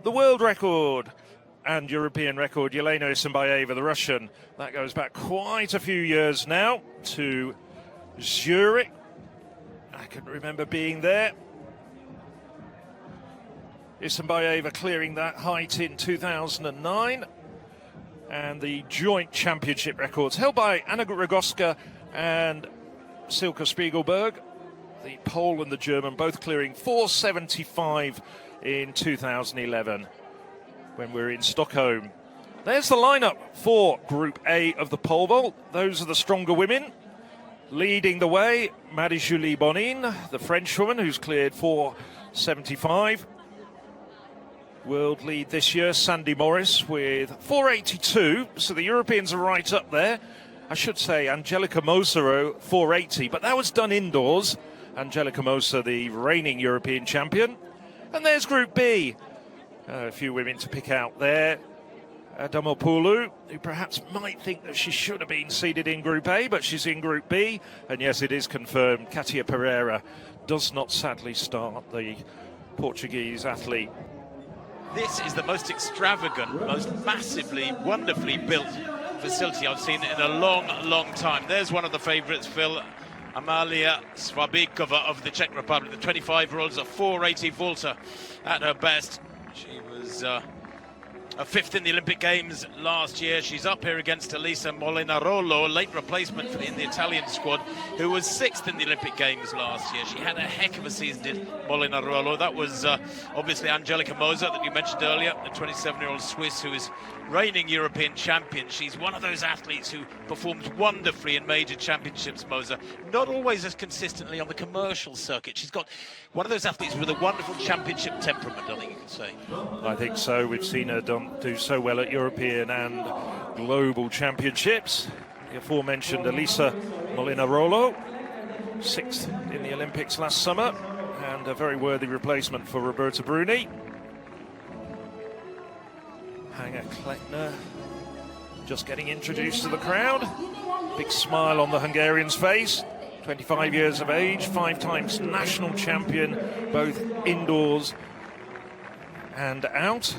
the world record and European record, Yelena Isinbayeva, the Russian. That goes back quite a few years now to Zurich. I can remember being there. Isinbayeva clearing that height in 2009. And the joint championship records held by Anna Rogoska and Silke Spiegelberg, the Pole and the German, both clearing 475 in 2011 when we were in Stockholm. There's the lineup for Group A of the pole vault. Those are the stronger women. Leading the way, Marie-Julie Bonin, the Frenchwoman, who's cleared 475. World lead this year, Sandy Morris, with 482. So the Europeans are right up there. I should say Angelica Mosero, 480, but that was done indoors. Angelica Moser, the reigning European champion. And there's Group B. A few women to pick out there. Adamopoulou, who perhaps might think that she should have been seeded in Group A, but she's in Group B. And yes, it is confirmed, Katia Pereira does not sadly start, the Portuguese athlete. This is the most extravagant, most massively, wonderfully built facility I've seen in a long, long time. There's one of the favourites, Phil. Amalia Svabikova of the Czech Republic, the 25-year-old, is a 480 vaulter at her best. She was a fifth in the Olympic Games last year. She's up here against Elisa Molinarolo, late replacement in the Italian squad, who was sixth in the Olympic Games last year. She had a heck of a season, did Molinarolo. That was obviously Angelica Moser that you mentioned earlier, the 27-year-old Swiss who is reigning European champion. She's one of those athletes who performs wonderfully in major championships, Moser. Not always as consistently on the commercial circuit. She's got one of those athletes with a wonderful championship temperament, I think you can say. I think so. We've seen her do so well at European and global championships. The aforementioned Elisa Molinarolo, sixth in the Olympics last summer, and a very worthy replacement for Roberta Bruni. Hanger Kleckner just getting introduced to the crowd. Big smile on the Hungarian's face. 25 years of age, 5 times national champion, both indoors and out.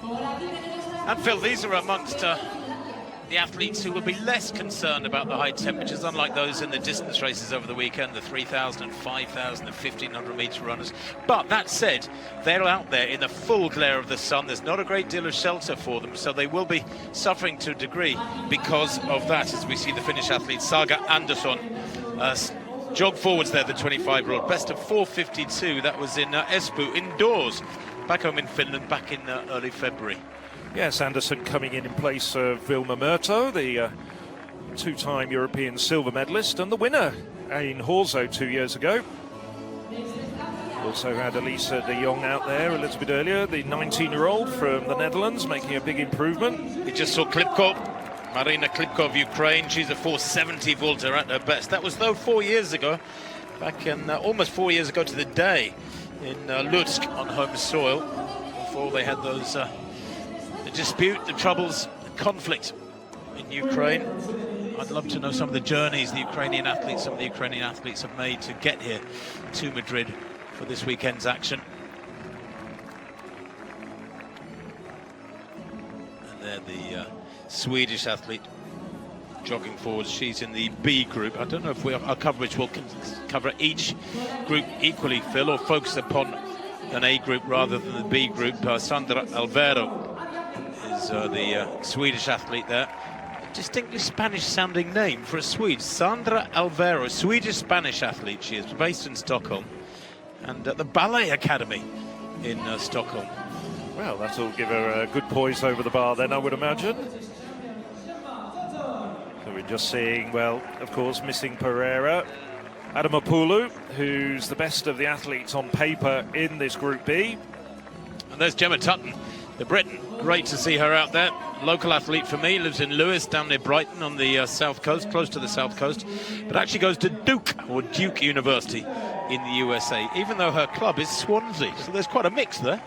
And Phil, these are amongst the athletes who will be less concerned about the high temperatures, unlike those in the distance races over the weekend, the 3,000 and 5,000 and 1,500 metre runners. But that said, they're out there in the full glare of the sun. There's not a great deal of shelter for them, so they will be suffering to a degree because of that, as we see the Finnish athlete Saga Andersson jog forwards there, the 25-year-old. Best of 4:52, that was in Espoo indoors, back home in Finland, back in early February. Yes, Andersson coming in place of Vilma Murto, the two-time European silver medalist, and the winner in Horzo 2 years ago. Also had Elisa de Jong out there a little bit earlier, the 19-year-old from the Netherlands, making a big improvement. We just saw Klipko, Marina Klipko of Ukraine. She's a 470 vaulter at her best. That was, though, 4 years ago, back in almost 4 years ago to the day, in Lutsk on home soil, before they had those the dispute, the troubles, the conflict in Ukraine. I'd love to know some of the journeys some of the Ukrainian athletes have made to get here to Madrid for this weekend's action. And there the Swedish athlete jogging forward. She's in the B group. I don't know if our coverage will cover each group equally, Phil, or focus upon an A group rather than the B group. Sandra Alvero is the Swedish athlete there. A distinctly Spanish-sounding name for a Swede. Sandra Alvero, Swedish-Spanish athlete. She is based in Stockholm and at the Ballet Academy in Stockholm. Well, that'll give her a good poise over the bar then, I would imagine. So we're just seeing, well, of course, missing Pereira. Adamopoulou, who's the best of the athletes on paper in this Group B. And there's Gemma Tutton, the Briton. Great to see her out there. Local athlete for me, lives in Lewis, down near Brighton on the south coast, close to the south coast, but actually goes to Duke University in the USA, even though her club is Swansea. So there's quite a mix there.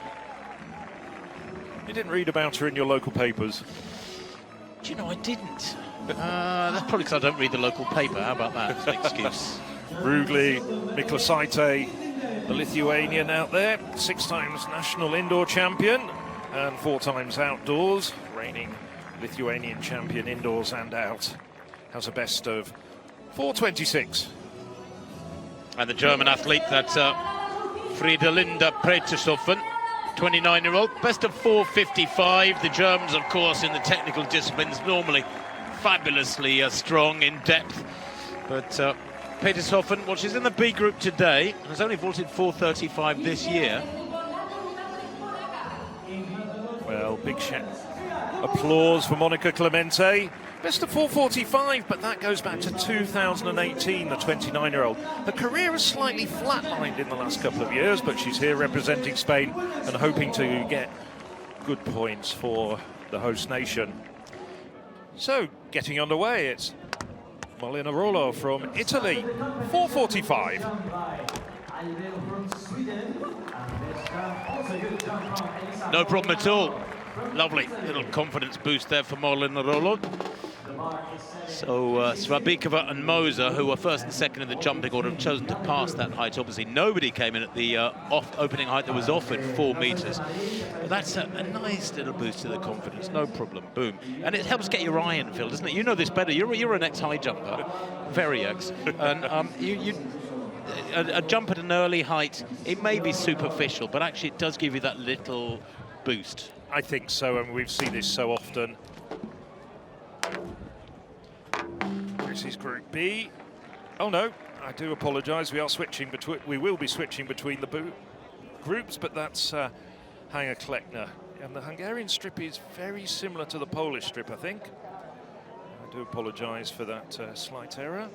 You didn't read about her in your local papers? Do you know, I didn't. That's probably because I don't read the local paper. How about that? That's an excuse. Rugli, Miklasaite, the Lithuanian out there, 6 times national indoor champion and 4 times outdoors, reigning Lithuanian champion indoors and out. Has a best of 4:26. And the German athlete, that's Friedelinda Pretishofen, 29-year-old, best of 4:55. The Germans, of course, in the technical disciplines, normally fabulously strong in depth. But Petershofen, well, she's in the B group today, has only vaulted 4:35 this year. Well, big applause for Monica Clemente. Best of 4:45, but that goes back to 2018, the 29-year-old. Her career has slightly flatlined in the last couple of years, but she's here representing Spain and hoping to get good points for the host nation. So, getting underway, it's Molinarolo from Italy, 4:45. No problem at all. Lovely little confidence boost there for Molinarolo. So Svabikova and Moser, who were first and second in the jumping order, have chosen to pass that height. Obviously, nobody came in at the opening height that was offered, 4 meters. But that's a nice little boost to the confidence, no problem, boom. And it helps get your eye in, Phil, doesn't it? You know this better. You're an ex-high jumper, very ex. And a jump at an early height, it may be superficial, but actually it does give you that little boost. I think so, and we've seen this so often. This is Group B. Oh no, I do apologise. We will be switching between the groups, but that's Hanga Kleckner, and the Hungarian strip is very similar to the Polish strip, I think. I do apologise for that slight error.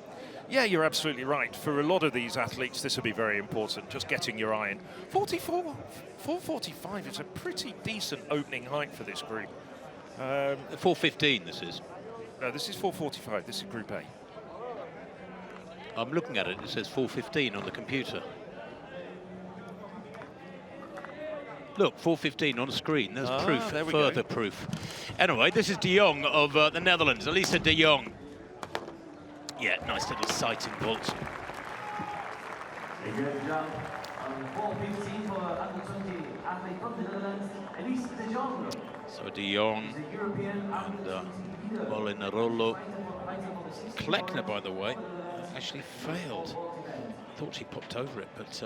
Yeah, you're absolutely right. For a lot of these athletes, this will be very important, just getting your eye in. 4:45 is a pretty decent opening height for this group. 4:15 this is. No, this is 4:45. This is Group A. I'm looking at it. It says 4:15 on the computer. Look, 4:15 on the screen. There's proof, further proof. Anyway, this is De Jong of the Netherlands, Elisa De Jong. Yeah, nice little sighting vault. So De Jong and Molinarolo. Kleckner, by the way, actually failed. Thought she popped over it, but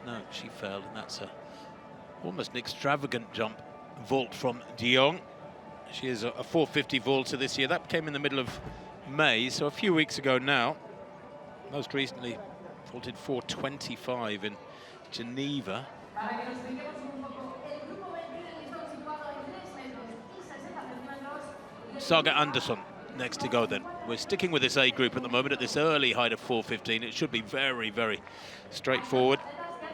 no, she failed, and that's almost an extravagant jump vault from De Jong. She is a 4:50 vaulter this year. That came in the middle of May, so a few weeks ago now. Most recently vaulted 4:25 in Geneva. Saga Andersson next to go then. We're sticking with this A group at the moment at this early height of 4:15. It should be very, very straightforward.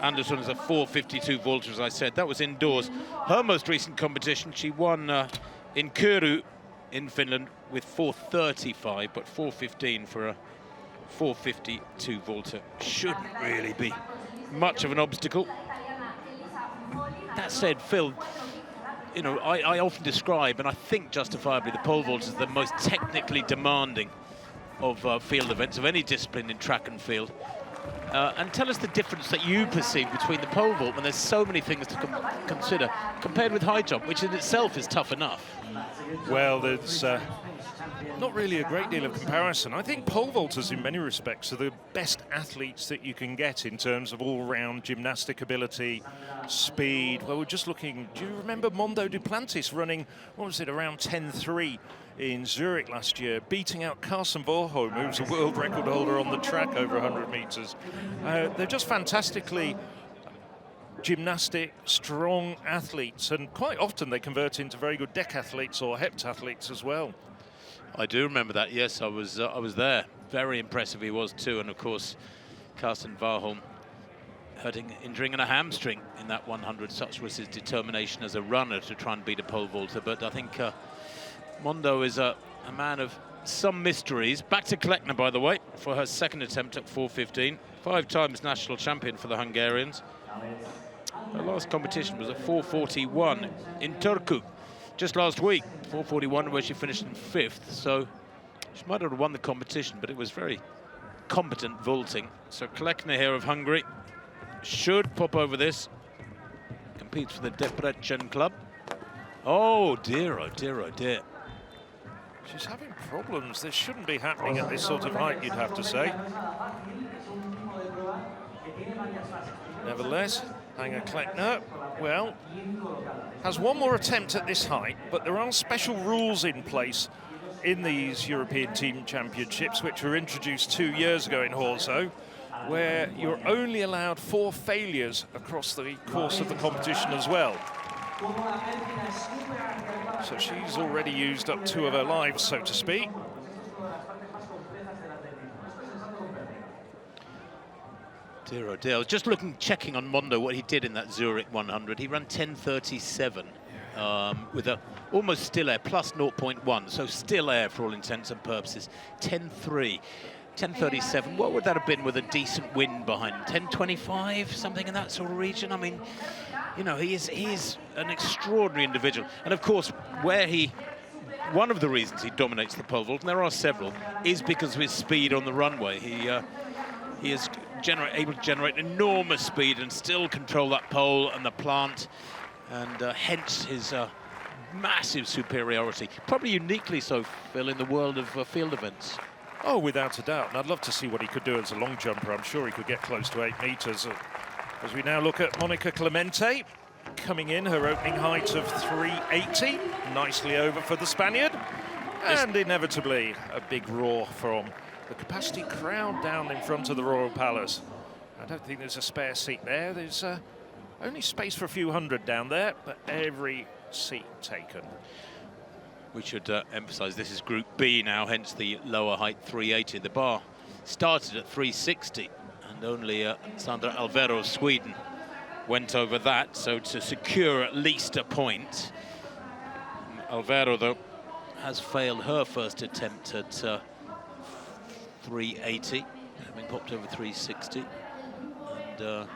Andersson is a 4:52 vaulter, as I said. That was indoors. Her most recent competition, she won in Kuru in Finland with 4:35, but 4:15 for a 4:52 vaulter shouldn't really be much of an obstacle. That said, Phil, you know, I often describe, and I think justifiably, the pole vault as the most technically demanding of field events, of any discipline in track and field. And tell us the difference that you perceive between the pole vault, when there's so many things to consider, compared with high jump, which in itself is tough enough. Well, there's not really a great deal of comparison. I think pole vaulters, in many respects, are the best athletes that you can get in terms of all-round gymnastic ability, speed. Well, we're just looking, do you remember Mondo Duplantis running, what was it, around 10:3 in Zurich last year, beating out Carsten Warholm, who's a world record holder on the track over 100 metres. They're just fantastically gymnastic, strong athletes, and quite often they convert into very good decathletes or heptathletes as well. I do remember that, yes, I was there. Very impressive he was too, and of course, Carsten Warholm injuring in a hamstring in that 100. Such was his determination as a runner to try and beat a pole vaulter, but I think Mondo is a man of some mysteries. Back to Kleckner, by the way, for her second attempt at 4:15. 5 times national champion for the Hungarians. Her last competition was at 4:41 in Turku just last week. 4:41, where she finished in 5th. So she might have won the competition, but it was very competent vaulting. So Kleckner here of Hungary. should pop over this. Competes for the Debrecen club. Oh dear, oh dear, oh dear. She's having problems. This shouldn't be happening at this sort of height, you'd have to say. Nevertheless, Hanger Kleckner, well, has one more attempt at this height, but there are special rules in place in these European Team Championships, which were introduced 2 years ago in Horzo, where you're only allowed 4 failures across the course of the competition as well. So she's already used up 2 of her lives, so to speak. Dear oh dear. I was just checking on Mondo what he did in that Zurich 100. He ran 10:37 with a almost still air, plus 0.1, so still air for all intents and purposes. 10:3. 10:37, what would that have been with a decent wind behind him? 10:25, something in that sort of region? I mean, you know, he is an extraordinary individual. And of course, one of the reasons he dominates the pole vault, and there are several, is because of his speed on the runway. He is able to generate enormous speed and still control that pole and the plant, and hence his massive superiority. Probably uniquely so, Phil, in the world of field events. Oh, without a doubt. And I'd love to see what he could do as a long jumper. I'm sure he could get close to 8 meters. As we now look at Monica Clemente, coming in, her opening height of 380, nicely over for the Spaniard. And inevitably, a big roar from the capacity crowd down in front of the Royal Palace. I don't think there's a spare seat there. There's only space for a few hundred down there, but every seat taken. We should emphasise this is Group B now, hence the lower height 380. The bar started at 360, and only Sandra Alvero of Sweden went over that, so to secure at least a point. Alvero, though, has failed her first attempt at 380, having popped over 360. And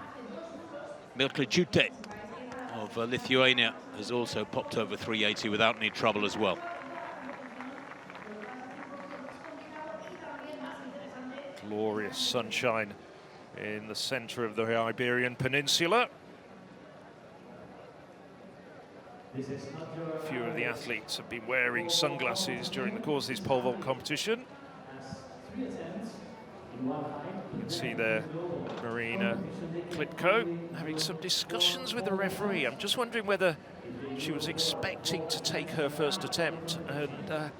Milka Jute of Lithuania has also popped over 380 without any trouble as well. Glorious sunshine in the centre of the Iberian Peninsula. A few of the athletes have been wearing sunglasses during the course of this pole vault competition. You can see there Marina Klipko having some discussions with the referee. I'm just wondering whether she was expecting to take her first attempt and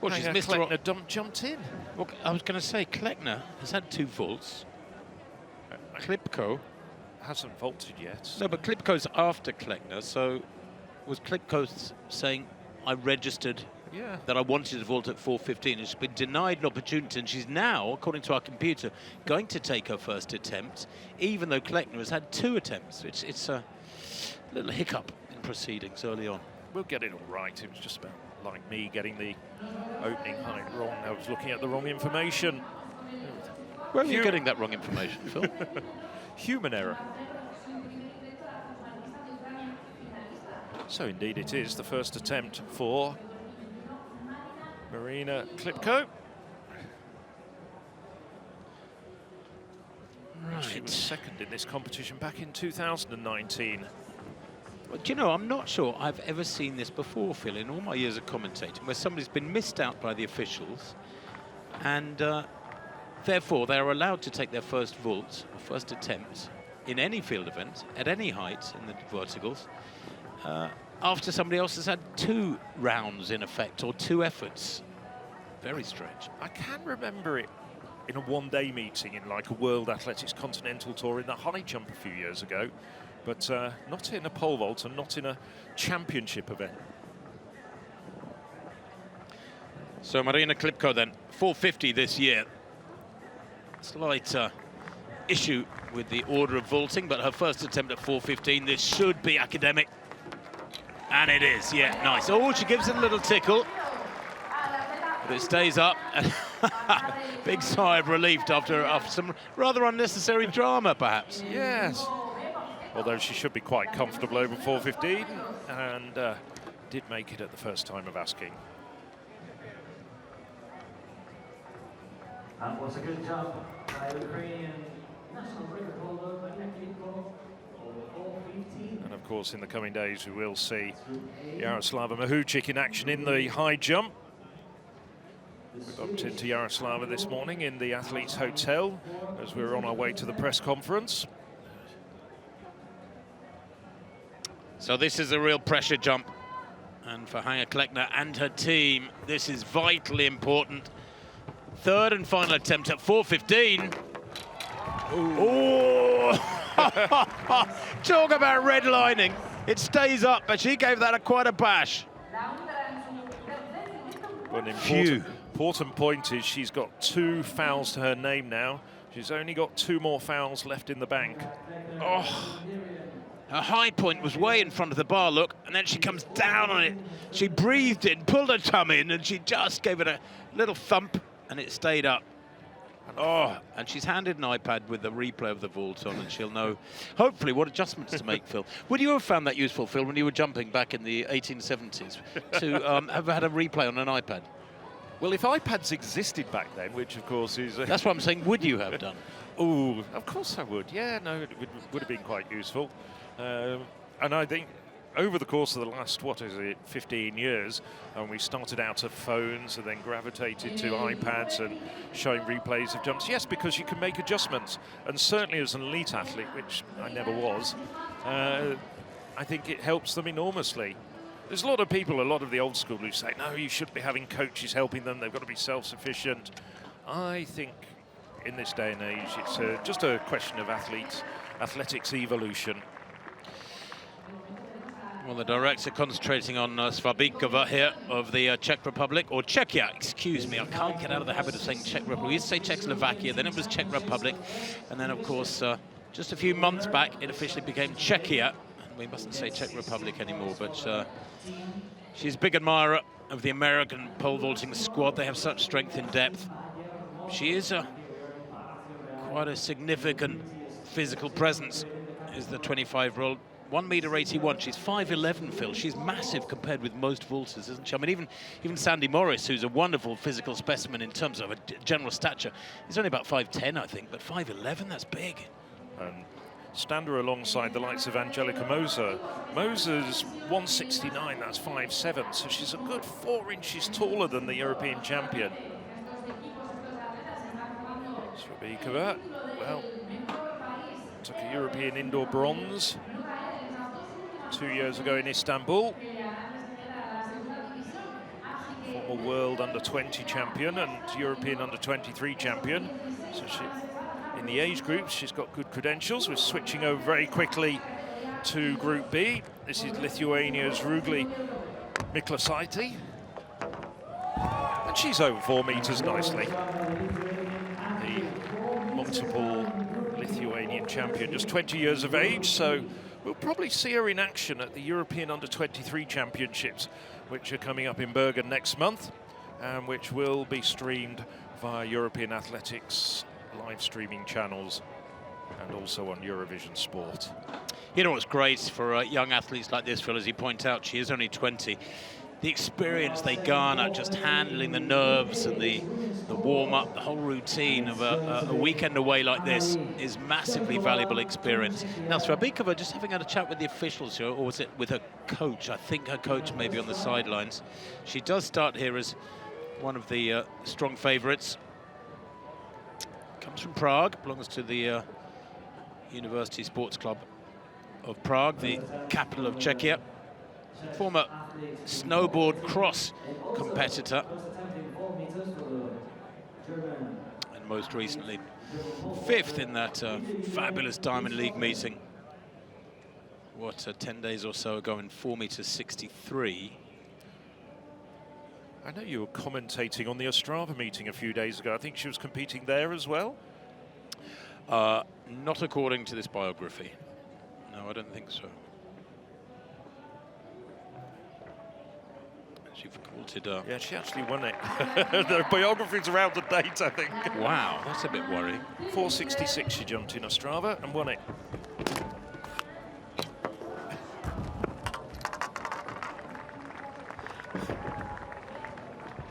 well, she's missed Kleckner jumped in. Well, I was going to say, Kleckner has had 2 vaults. Klipko hasn't vaulted yet. No, but Klipko's after Kleckner, so was Klipko saying, I registered that I wanted to vault at 4:15, and she's been denied an opportunity, and she's now, according to our computer, going to take her first attempt, even though Kleckner has had 2 attempts. It's a little hiccup in proceedings early on. We'll get it all right. It was just about like me getting the opening height wrong. I was looking at the wrong information. Where are you getting that wrong information, Phil? Human error. So indeed it is the first attempt for Marina Klipko. Right. She was second in this competition back in 2019. Well, do you know, I'm not sure I've ever seen this before, Phil, in all my years of commentating, where somebody's been missed out by the officials, and therefore they're allowed to take their first vault, or first attempt, in any field event, at any height in the verticals, after somebody else has had 2 rounds in effect, or 2 efforts. Very strange. I can remember it in a one-day meeting in like a World Athletics Continental Tour in the high jump a few years ago, but not in a pole vault and not in a championship event. So Marina Klipko then, 450 this year. Slight issue with the order of vaulting, but her first attempt at 4:15, this should be academic. And it is, yeah, nice. Oh, she gives it a little tickle, but it stays up. Big sigh of relief after some rather unnecessary drama, perhaps. Yes. Although she should be quite comfortable over 4:15, and did make it at the first time of asking. That was a good jump by Ukrainian And of course, in the coming days, we will see Jaroslava Mahuchik in action in the high jump. We bumped into Jaroslava this morning in the Athletes Hotel as we were on our way to the press conference. So this is a real pressure jump. And for Hannah Kleckner and her team, this is vitally important. Third and final attempt at 4:15. Oh! Talk about redlining. It stays up, but she gave that quite a bash. Well, an important point is she's got 2 fouls to her name now. She's only got 2 more fouls left in the bank. Oh! Her high point was way in front of the bar, look, and then she comes down on it. She breathed in, pulled her tummy in, and she just gave it a little thump, and it stayed up. Oh, and she's handed an iPad with the replay of the vault on, and she'll know, hopefully, what adjustments to make, Phil. Would you have found that useful, Phil, when you were jumping back in the 1870s, to have had a replay on an iPad? Well, if iPads existed back then, which, of course, is... That's what I'm saying, would you have done? Oh, of course I would. Yeah, no, it would have been quite useful. And I think over the course of the last, 15 years, and we started out of phones and then gravitated to iPads and showing replays of jumps. Yes, because you can make adjustments. And certainly as an elite athlete, which I never was, I think it helps them enormously. There's a lot of people, a lot of the old school who say, no, you shouldn't be having coaches helping them. They've got to be self-sufficient. I think in this day and age, it's just a question of athletics evolution. Well, the director concentrating on Svabikova here of the Czech Republic, or Czechia, excuse me. I can't get out of the habit of saying Czech Republic. We used to say Czechoslovakia, then it was Czech Republic. And then, of course, just a few months back, it officially became Czechia. We mustn't say Czech Republic anymore, but she's a big admirer of the American pole vaulting squad. They have such strength in depth. She is quite a significant physical presence, is the 25-year-old. 1.81 m. She's 5'11", Phil. She's massive compared with most vaulters, isn't she? I mean, even Sandy Morris, who's a wonderful physical specimen in terms of a general stature, he's only about 5'10", I think, but 5'11", that's big. And stand her alongside the likes of Angelica Moser. Moser's 169, that's 5'7", so she's a good 4 inches taller than the European champion. Svabikova, well, took a European indoor bronze 2 years ago in Istanbul. Former world under-20 champion and European under-23 champion. So in the age groups, she's got good credentials. We're switching over very quickly to Group B. This is Lithuania's Rugli Miklasaiti. And she's over 4 meters nicely. The multiple Lithuanian champion, just 20 years of age, so we'll probably see her in action at the European Under-23 Championships, which are coming up in Bergen next month, and which will be streamed via European Athletics live streaming channels and also on Eurovision Sport. You know what's great for young athletes like this, Phil, as you point out, she is only 20. The experience they garner just handling the nerves and the warm-up, the whole routine of a weekend away like this is massively valuable experience. Now, Svabikova, just having had a chat with the officials here, or was it with her coach? I think her coach may be on the sidelines. She does start here as one of the strong favourites. Comes from Prague, belongs to the University Sports Club of Prague, the capital of Czechia. Former snowboard cross competitor, and most recently 5th in that fabulous Diamond League meeting, 10 days or so ago in 4.63 meters. I know you were commentating on the Ostrava meeting a few days ago. I think she was competing there as well? Not according to this biography. No, I don't think so. She vaulted up. Yeah, she actually won it. The biographies are out of date, I think. Wow, that's a bit worrying. 4.66 she jumped in Ostrava and won it.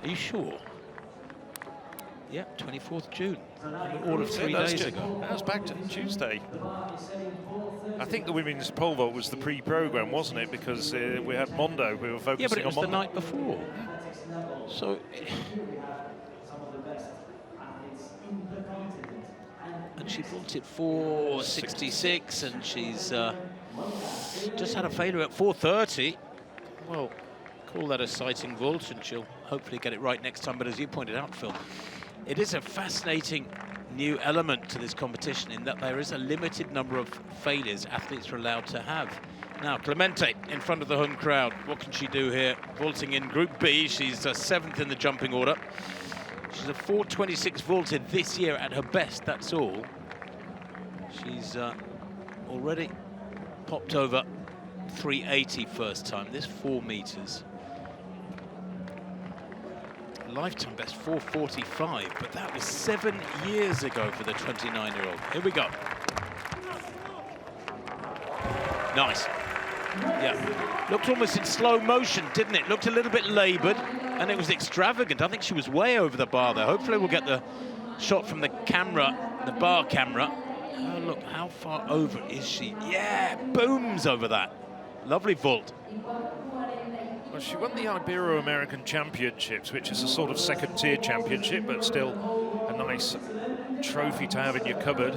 Are you sure? Yeah, 24th June, all of 3 days ago. That was back to Tuesday. I think the women's pole vault was the pre-program, wasn't it? Because we had Mondo, we were focusing on Mondo. Yeah, but it was the night before. So, and she vaulted 4.66, and she's just had a failure at 4.30. Well, call that a sighting vault, and she'll hopefully get it right next time. But as you pointed out, Phil, it is a fascinating new element to this competition in that there is a limited number of failures athletes are allowed to have. Now, Clemente in front of the home crowd. What can she do here? Vaulting in Group B. She's 7th in the jumping order. She's a 4.26 vaulted this year at her best, that's all. She's already popped over 3.80 first time. This 4 meters. Lifetime best 4.45, but that was 7 years ago for the 29-year-old. Here we go. Nice. Yeah, looked almost in slow motion, didn't it? Looked a little bit laboured, and it was extravagant. I think she was way over the bar there. Hopefully we'll get the shot from the camera, the bar camera. Oh, look, how far over is she? Yeah, booms over that. Lovely vault. Well, she won the Ibero-American Championships, which is a sort of second-tier championship, but still a nice trophy to have in your cupboard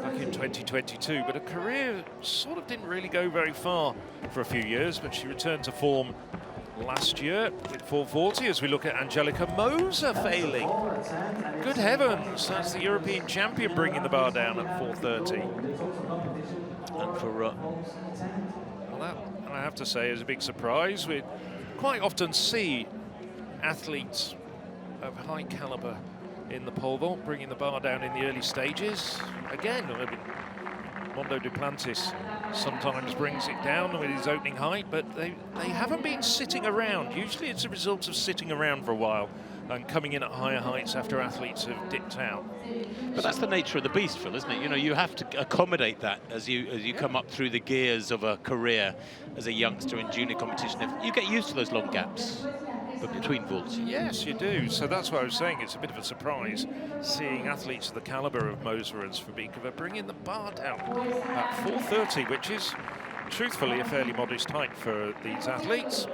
back in 2022. But her career sort of didn't really go very far for a few years, but she returned to form last year with 4.40 as we look at Angelica Moser failing. Good heavens, that's the European champion bringing the bar down at 4.30. And for well, that, I have to say, is a big surprise. We quite often see athletes of high caliber in the pole vault bringing the bar down in the early stages. Again, I mean, Mondo Duplantis sometimes brings it down with his opening height, but they haven't been sitting around. Usually it's a result of sitting around for a while and coming in at higher heights after athletes have dipped out. But that's the nature of the beast, Phil, isn't it? You know, you have to accommodate that as you come up through the gears of a career as a youngster in junior competition. If you get used to those long gaps between vaults. Yes, you do. So that's why I was saying it's a bit of a surprise seeing athletes of the caliber of Moser and Svabikova bringing the bar down at 4.30, which is truthfully a fairly modest height for these athletes.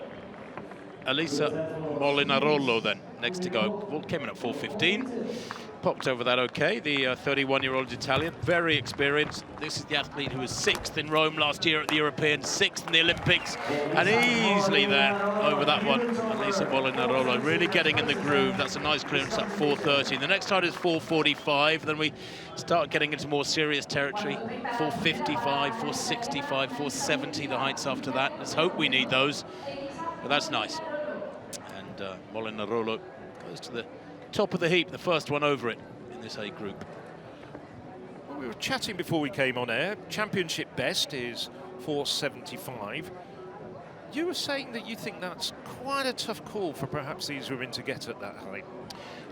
Elisa Molinarolo then next to go. Vault came in at 4.15. Popped over that okay. The 31-year-old Italian, very experienced. This is the athlete who was 6th in Rome last year at the Europeans, 6th in the Olympics, and easily there over that one. Elisa Molinarolo really getting in the groove. That's a nice clearance at 4.30. The next height is 4.45. Then we start getting into more serious territory. 4.55, 4.65, 4.70 the heights after that. Let's hope we need those. But that's nice. And Molinarolo goes to the top of the heap, the first one over it in this A group. Well, we were chatting before we came on air. Championship best is 4.75. You were saying that you think that's quite a tough call for perhaps these women to get at that height.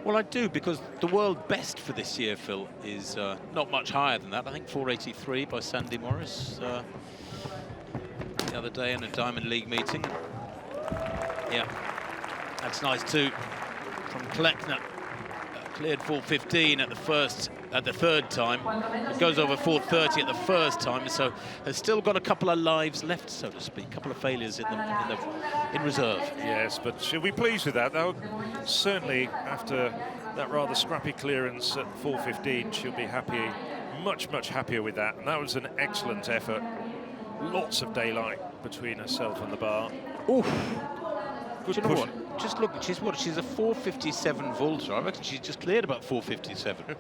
Well, I do, because the world best for this year, Phil, is not much higher than that. I think 4.83 by Sandy Morris the other day in a Diamond League meeting. Yeah, that's nice too. From Kleckner, cleared 4.15 at the third time. It goes over 4.30 at the first time, so has still got a couple of lives left, so to speak, a couple of failures in reserve. Yes, but she'll be pleased with that, though. Certainly, after that rather scrappy clearance at 4.15, she'll be happy, much happier with that. And that was an excellent effort. Lots of daylight between herself and the bar. Oof. Good Do you know push. what? Just look, she's a 4.57 vaulter. I reckon she's just cleared about 4.57.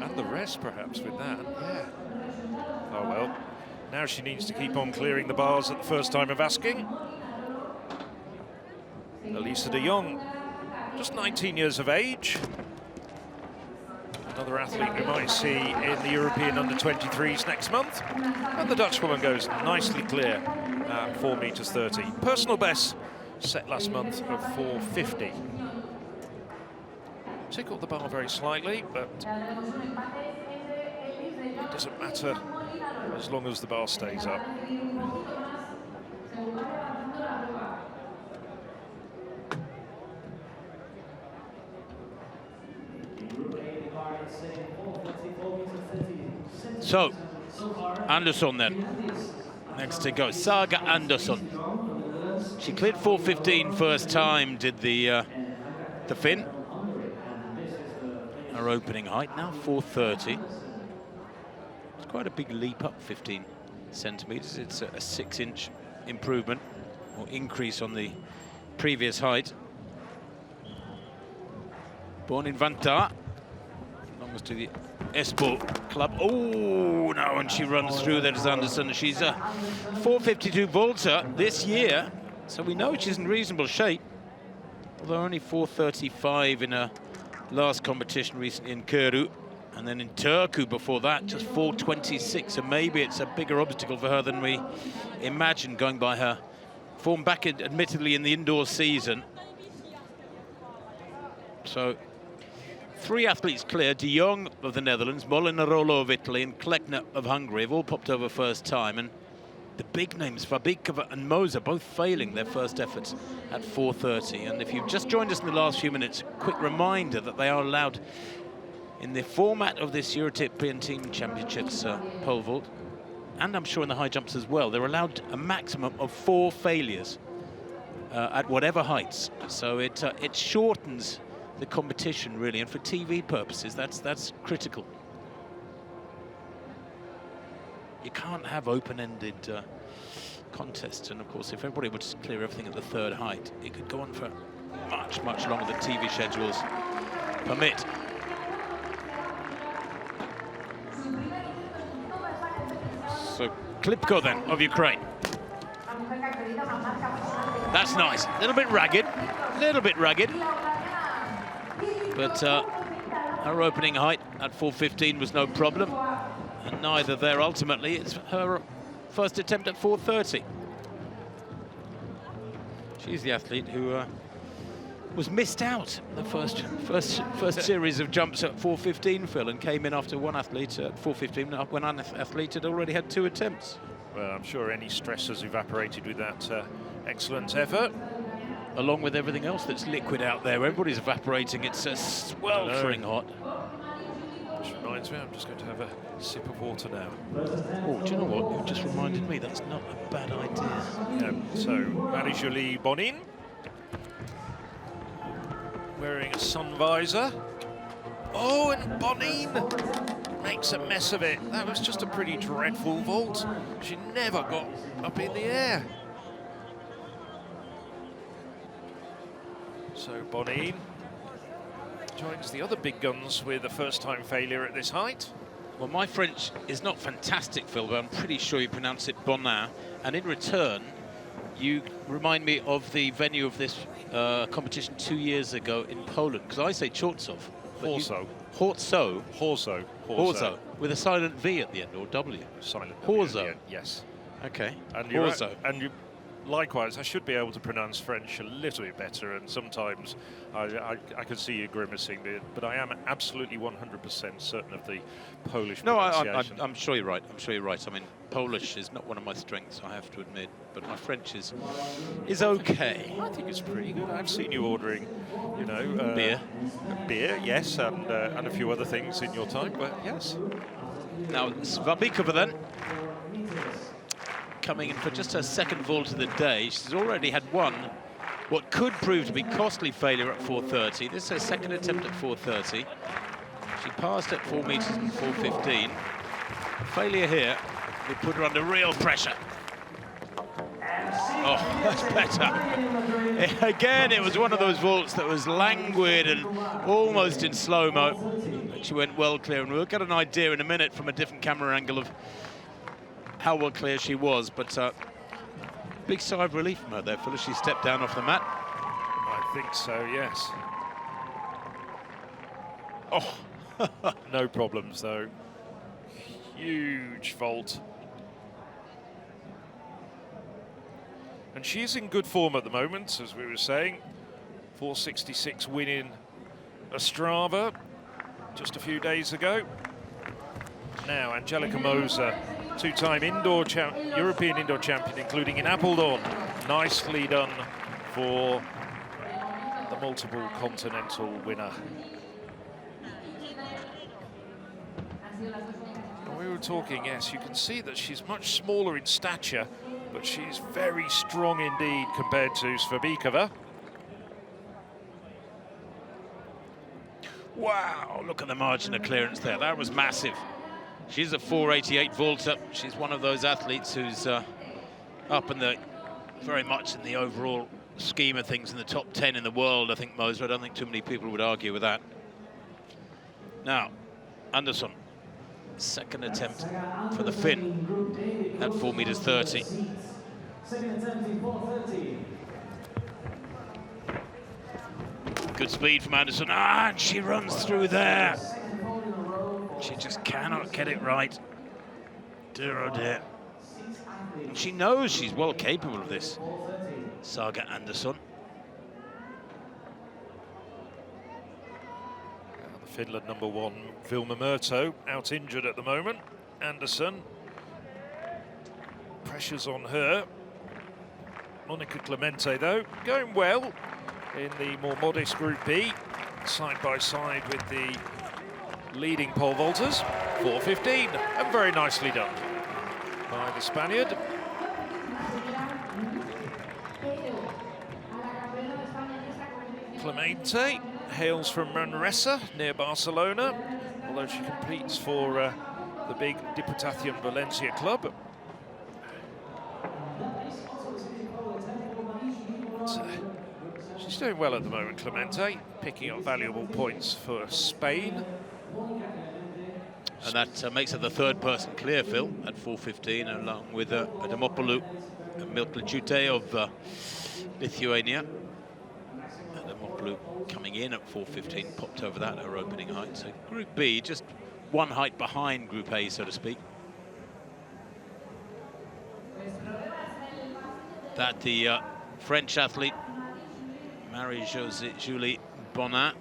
And the rest, perhaps, with that. Yeah. Oh, well. Now she needs to keep on clearing the bars at the first time of asking. Elisa de Jong, just 19 years of age. Another athlete we might see in the European under-23s next month. And the Dutch woman goes nicely clear at 4.30 meters. Personal best set last month of 4.50. Tickled the bar very slightly, but it doesn't matter as long as the bar stays up. So, Andersson then. Next to go, Saga Andersson. She cleared 4:15 first time, did the Finn. Her opening height now 4:30. It's quite a big leap up, 15 centimeters. It's a 6-inch improvement or increase on the previous height. Born in Vantaa, belongs to the Espoo club. Oh no, and she runs through there as Andersson. She's a 4:52 vaulter this year, so we know she's in reasonable shape. Although only 4:35 in her last competition recently in Kuru, and then in Turku before that, just 4:26. So maybe it's a bigger obstacle for her than we imagined, going by her form back, admittedly, in the indoor season. So 3 athletes clear. De Jong of the Netherlands, Molinarolo of Italy, and Kleckner of Hungary have all popped over first time. And the big names, Fabikova and Moser, both failing their first efforts at 4:30. And if you've just joined us in the last few minutes, a quick reminder that they are allowed, in the format of this European Team Championships pole vault, and I'm sure in the high jumps as well, they're allowed a maximum of 4 failures at whatever heights. So it shortens the competition, really, and for TV purposes, that's critical. You can't have open-ended contests, and of course, if everybody would clear everything at the 3rd height, it could go on for much, much longer than TV schedules permit. So Klipko then of Ukraine. That's nice. A little bit ragged, but her opening height at 4:15 was no problem. And neither there ultimately. It's her first attempt at 4:30. She's the athlete who was missed out the first series of jumps at 4:15, Phil, and came in after one athlete at 4:15 when an athlete had already had 2 attempts. Well, I'm sure any stress has evaporated with that excellent effort. Along with everything else that's liquid out there, everybody's evaporating. It's sweltering hot. Which reminds me, I'm just going to have a sip of water now. Oh, do you know what? You just reminded me, that's not a bad idea. Yeah, so, Marie-Julie Bonin, wearing a sun visor. Oh, and Bonin makes a mess of it. That was just a pretty dreadful vault. She never got up in the air. So, Bonin joins the other big guns with a first-time failure at this height. Well, my French is not fantastic, Phil, but I'm pretty sure you pronounce it Bonin. And in return, you remind me of the venue of this competition 2 years ago in Poland, because I say Chortzow. Horzo, with a silent V at the end, or W. Silent Horzo. W at the end, yes. Okay. And Horzo. And you, likewise, I should be able to pronounce French a little bit better, and sometimes I can see you grimacing, but I am absolutely 100% certain of the Polish pronunciation. I'm sure you're right. I'm sure you're right. I mean, Polish is not one of my strengths, I have to admit, but my French is okay. I think it's pretty good. I've seen you ordering, you know, beer, yes, and a few other things in your time, but yes. Now, Svabikova then, coming in for just her 2nd vault of the day. She's already had one, what could prove to be costly failure at 4:30. This is her 2nd attempt at 4:30. She passed at 4 meters and 4:15. Failure here would put her under real pressure. Oh, that's better. Again, it was one of those vaults that was languid and almost in slow-mo. She went well clear, and we'll get an idea in a minute from a different camera angle of how well clear she was, but big sigh of relief from her there, Phil, as she stepped down off the mat. I think so, yes. Oh, no problems though. Huge vault. And she's in good form at the moment, as we were saying. 4:66 win in Ostrava just a few days ago. Now, Angelika Moser, 2-time European indoor champion, including in Apeldoorn. Nicely done for the multiple continental winner. talking, yes, you can see that she's much smaller in stature, but she's very strong indeed compared to Svabikova. Wow, look at the margin of clearance there. That was massive. She's a 488 vaulter. She's one of those athletes who's up in the, very much in the overall scheme of things in the top 10 in the world, I think, Moser. I don't think too many people would argue with that. Now, Andersson, second attempt for the Finn at 4 meters 30. Good speed from Andersson. Ah, and she runs through there. She just cannot get it right. Dear oh dear. And she knows she's well capable of this, Saga Andersson. The Finland #1, Vilma Murto, out injured at the moment. Andersson, pressures on her. Monica Clemente, though, going well in the more modest Group B, side by side with the leading pole vaulters. 4:15, and very nicely done by the Spaniard. Clemente hails from Manresa, near Barcelona, although she competes for the big Diputación Valencia club. She's doing well at the moment, Clemente, picking up valuable points for Spain. And that makes her the third person clear, Phil, at 4:15, along with Adamopoulou and Milklajute of Lithuania. Adamopoulou coming in at 4:15, popped over that, her opening height. So Group B, just one height behind Group A, so to speak. That the French athlete, Marie-Julie Bonin.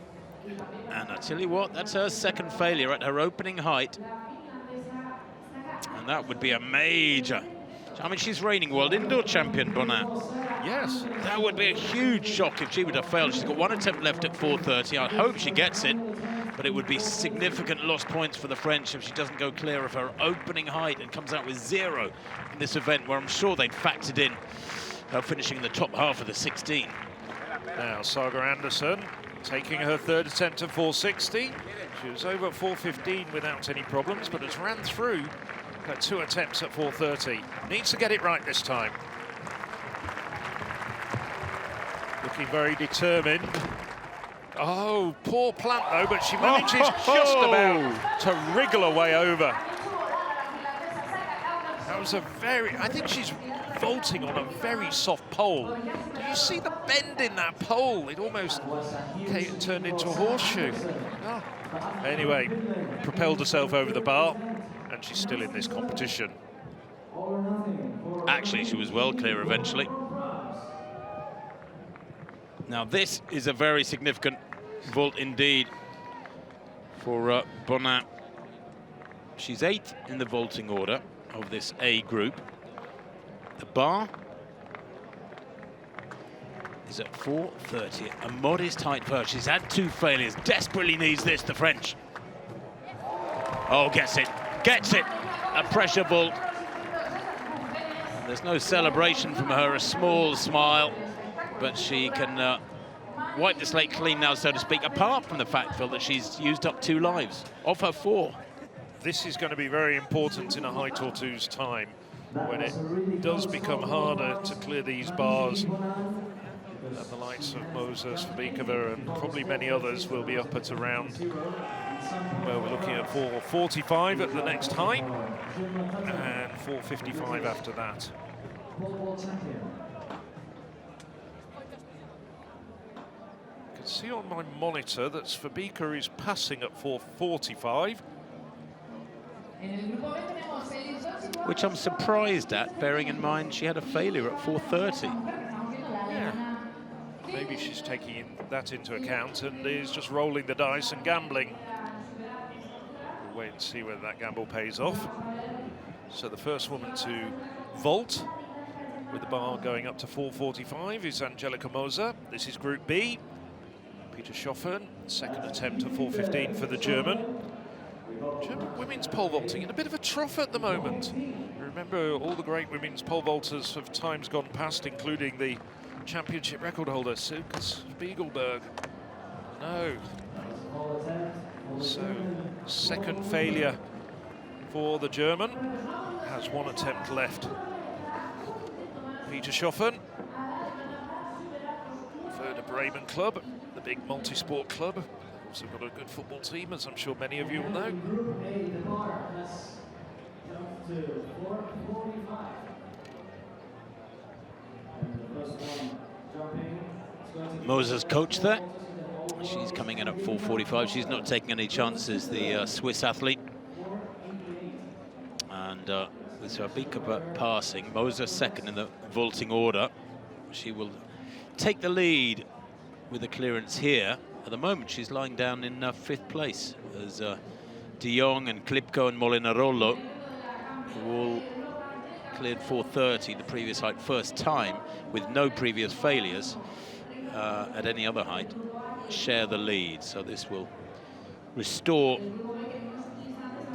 And I tell you what, that's her second failure at her opening height. And that would be a major... I mean, she's reigning world indoor champion, Bonin. Yes. That would be a huge shock if she would have failed. She's got one attempt left at 4:30. I hope she gets it, but it would be significant lost points for the French if she doesn't go clear of her opening height and comes out with 0 in this event, where I'm sure they'd factored in her finishing in the top half of the 16. Now, Saga Andersson taking her third attempt at 4:60. She was over at 4:15 without any problems, but has ran through her 2 attempts at 4:30. Needs to get it right this time. Looking very determined. Oh, poor plant though, but she manages just about to wriggle her way over. That was a very, I think she's vaulting on a very soft pole. Do you see the bend in that pole? It almost turned into a horseshoe. Oh. Anyway, propelled herself over the bar, and she's still in this competition. Actually, she was well clear eventually. Now, this is a very significant vault indeed for Bonin. She's 8th in the vaulting order of this A group. The bar is at 4:30, a modest height for her. She's had 2 failures, desperately needs this, the French. Oh, gets it, a pressure vault. There's no celebration from her, a small smile, but she can wipe the slate clean now, so to speak, apart from the fact, Phil, that she's used up 2 lives of her 4. This is going to be very important in a height or two's time, when it does become harder to clear these bars. And the likes of Moser, Svabikova, and probably many others will be up at around, well, we're looking at 4:45 at the next height, and 4:55 after that. I can see on my monitor that Svabikova is passing at 4:45. Which I'm surprised at, bearing in mind she had a failure at 4:30. Yeah. Maybe she's taking that into account and is just rolling the dice and gambling. We'll wait and see whether that gamble pays off. So the first woman to vault with the bar going up to 4:45 is Angelica Moser. This is Group B. Peter Schoffern, second attempt at 4:15 for the German. German women's pole vaulting in a bit of a trough at the moment. Remember all the great women's pole vaulters of times gone past, including the championship record holder, Silke Spiegelberg. No. So, second failure for the German. Has one attempt left. Peter Schoffen, Werder Bremen club, the big multi-sport club. Also got a good football team, as I'm sure many of you will know. Moser's coach there. She's coming in at 4:45. She's not taking any chances, the Swiss athlete. And with Swabikova passing, Moser second in the vaulting order. She will take the lead with a clearance here. At the moment, she's lying down in 5th place as De Jong and Klipko and Molinarolo, who all cleared 4:30, the previous height, first time, with no previous failures at any other height, share the lead. So this will restore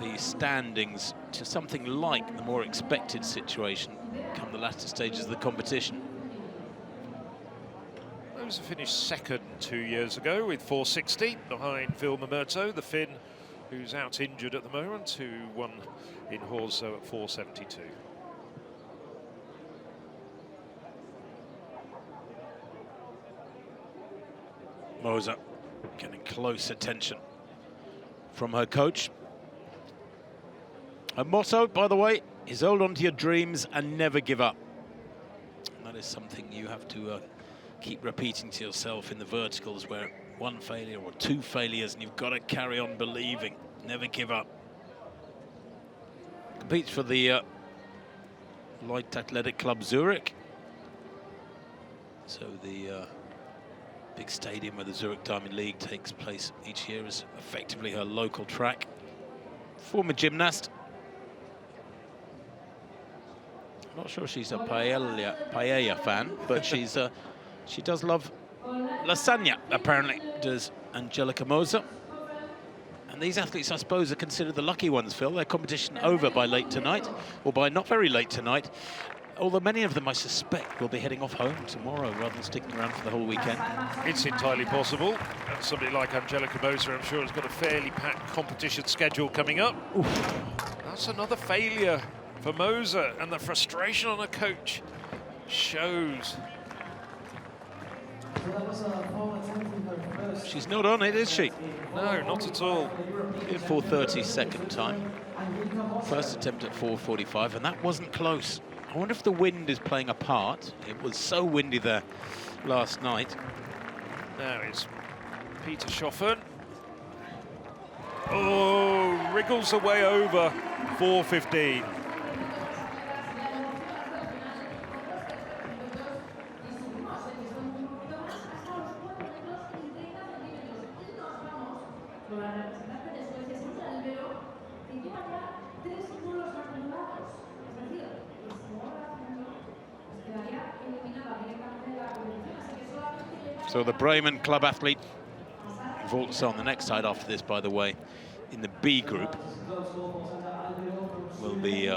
the standings to something like the more expected situation come the latter stages of the competition. Moser finished second 2 years ago with 460 behind Phil Mamerto, the Finn, who's out injured at the moment, who won in Horso at 472. Moser getting close attention from her coach. Her motto, by the way, is hold on to your dreams and never give up. And that is something you have to keep repeating to yourself in the verticals, where one failure or two failures and you've got to carry on believing, never give up. Competes for the Light Athletic Club Zurich. So the big stadium where the Zurich Diamond League takes place each year is effectively her local track. Former gymnast. I'm not sure she's a paella fan, but she's she does love lasagna, apparently, does Angelica Moser. And these athletes, I suppose, are considered the lucky ones, Phil. Their competition over by late tonight, or by not very late tonight. Although many of them, I suspect, will be heading off home tomorrow rather than sticking around for the whole weekend. It's entirely possible. And somebody like Angelica Moser, I'm sure, has got a fairly packed competition schedule coming up. Oof. That's another failure for Moser, and the frustration on her coach shows. She's not on it, is she? No, not at all. At 4:30 second time. First attempt at 4:45, and that wasn't close. I wonder if the wind is playing a part. It was so windy there last night. Now it's Peter Schoffen. Oh, wriggles away over 4:15. So the Bremen club athlete vaults on the next side after this, by the way, in the B group, will be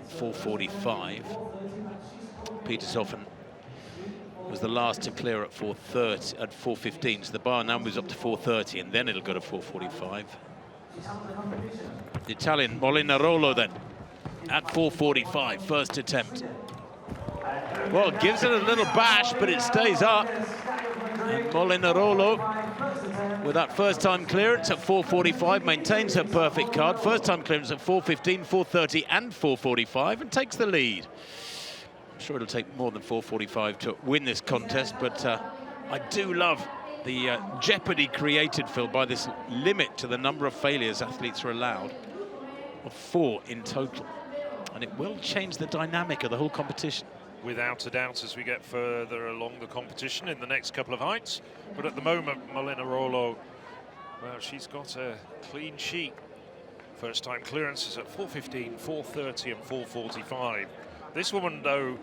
4:45. Peter Schoffen was the last to clear at 4:15, so the bar now moves up to 4:30, and then it'll go to 4:45. The Italian Molinarolo then at 4:45, first attempt. Well, gives it a little bash, but it stays up. And Molinarolo, with that first-time clearance at 4:45, maintains her perfect card. First-time clearance at 4:15, 4:30, and 4:45, and takes the lead. I'm sure it'll take more than 4:45 to win this contest, but I do love the jeopardy created, Phil, by this limit to the number of failures athletes are allowed, of 4 in total. And it will change the dynamic of the whole competition. Without a doubt, as we get further along the competition in the next couple of heights. But at the moment, Molinarolo, well, she's got a clean sheet. First time clearances at 4:15, 4:30 and 4:45. This woman, though,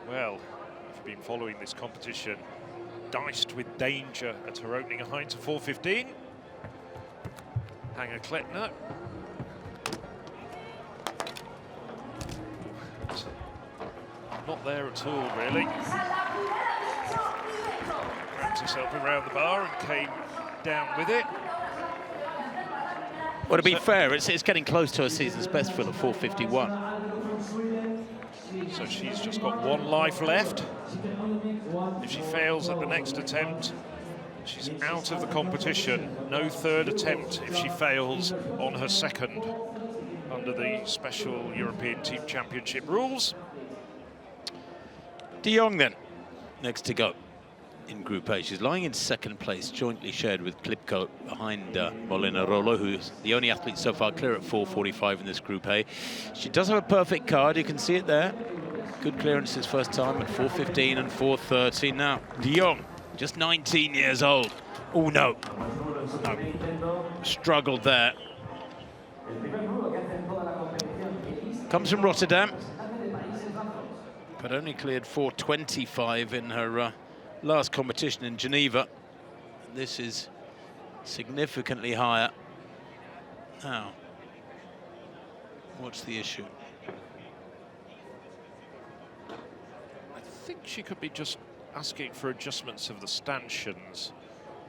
well, if you've been following this competition, diced with danger at her opening height of 4:15. Hanger Klettner not there at all, really. Wrapped herself around the bar and came down with it. Well, to be fair, it's getting close to her season's best, Phil, of 4:51. So she's just got one life left. If she fails at the next attempt, she's out of the competition. No third attempt if she fails on her second under the special European Team Championship rules. De Jong then, next to go in Group A. She's lying in second place, jointly shared with Klipko behind Molina Rolo, who's the only athlete so far clear at 4:45 in this Group A. She does have a perfect card, you can see it there. Good clearances first time at 4:15 and 4:30. Now, De Jong, just 19 years old. Oh, no. Struggled there. Comes from Rotterdam, but only cleared 4:25 in her last competition in Geneva. This is significantly higher. Now, what's the issue? I think she could be just asking for adjustments of the stanchions.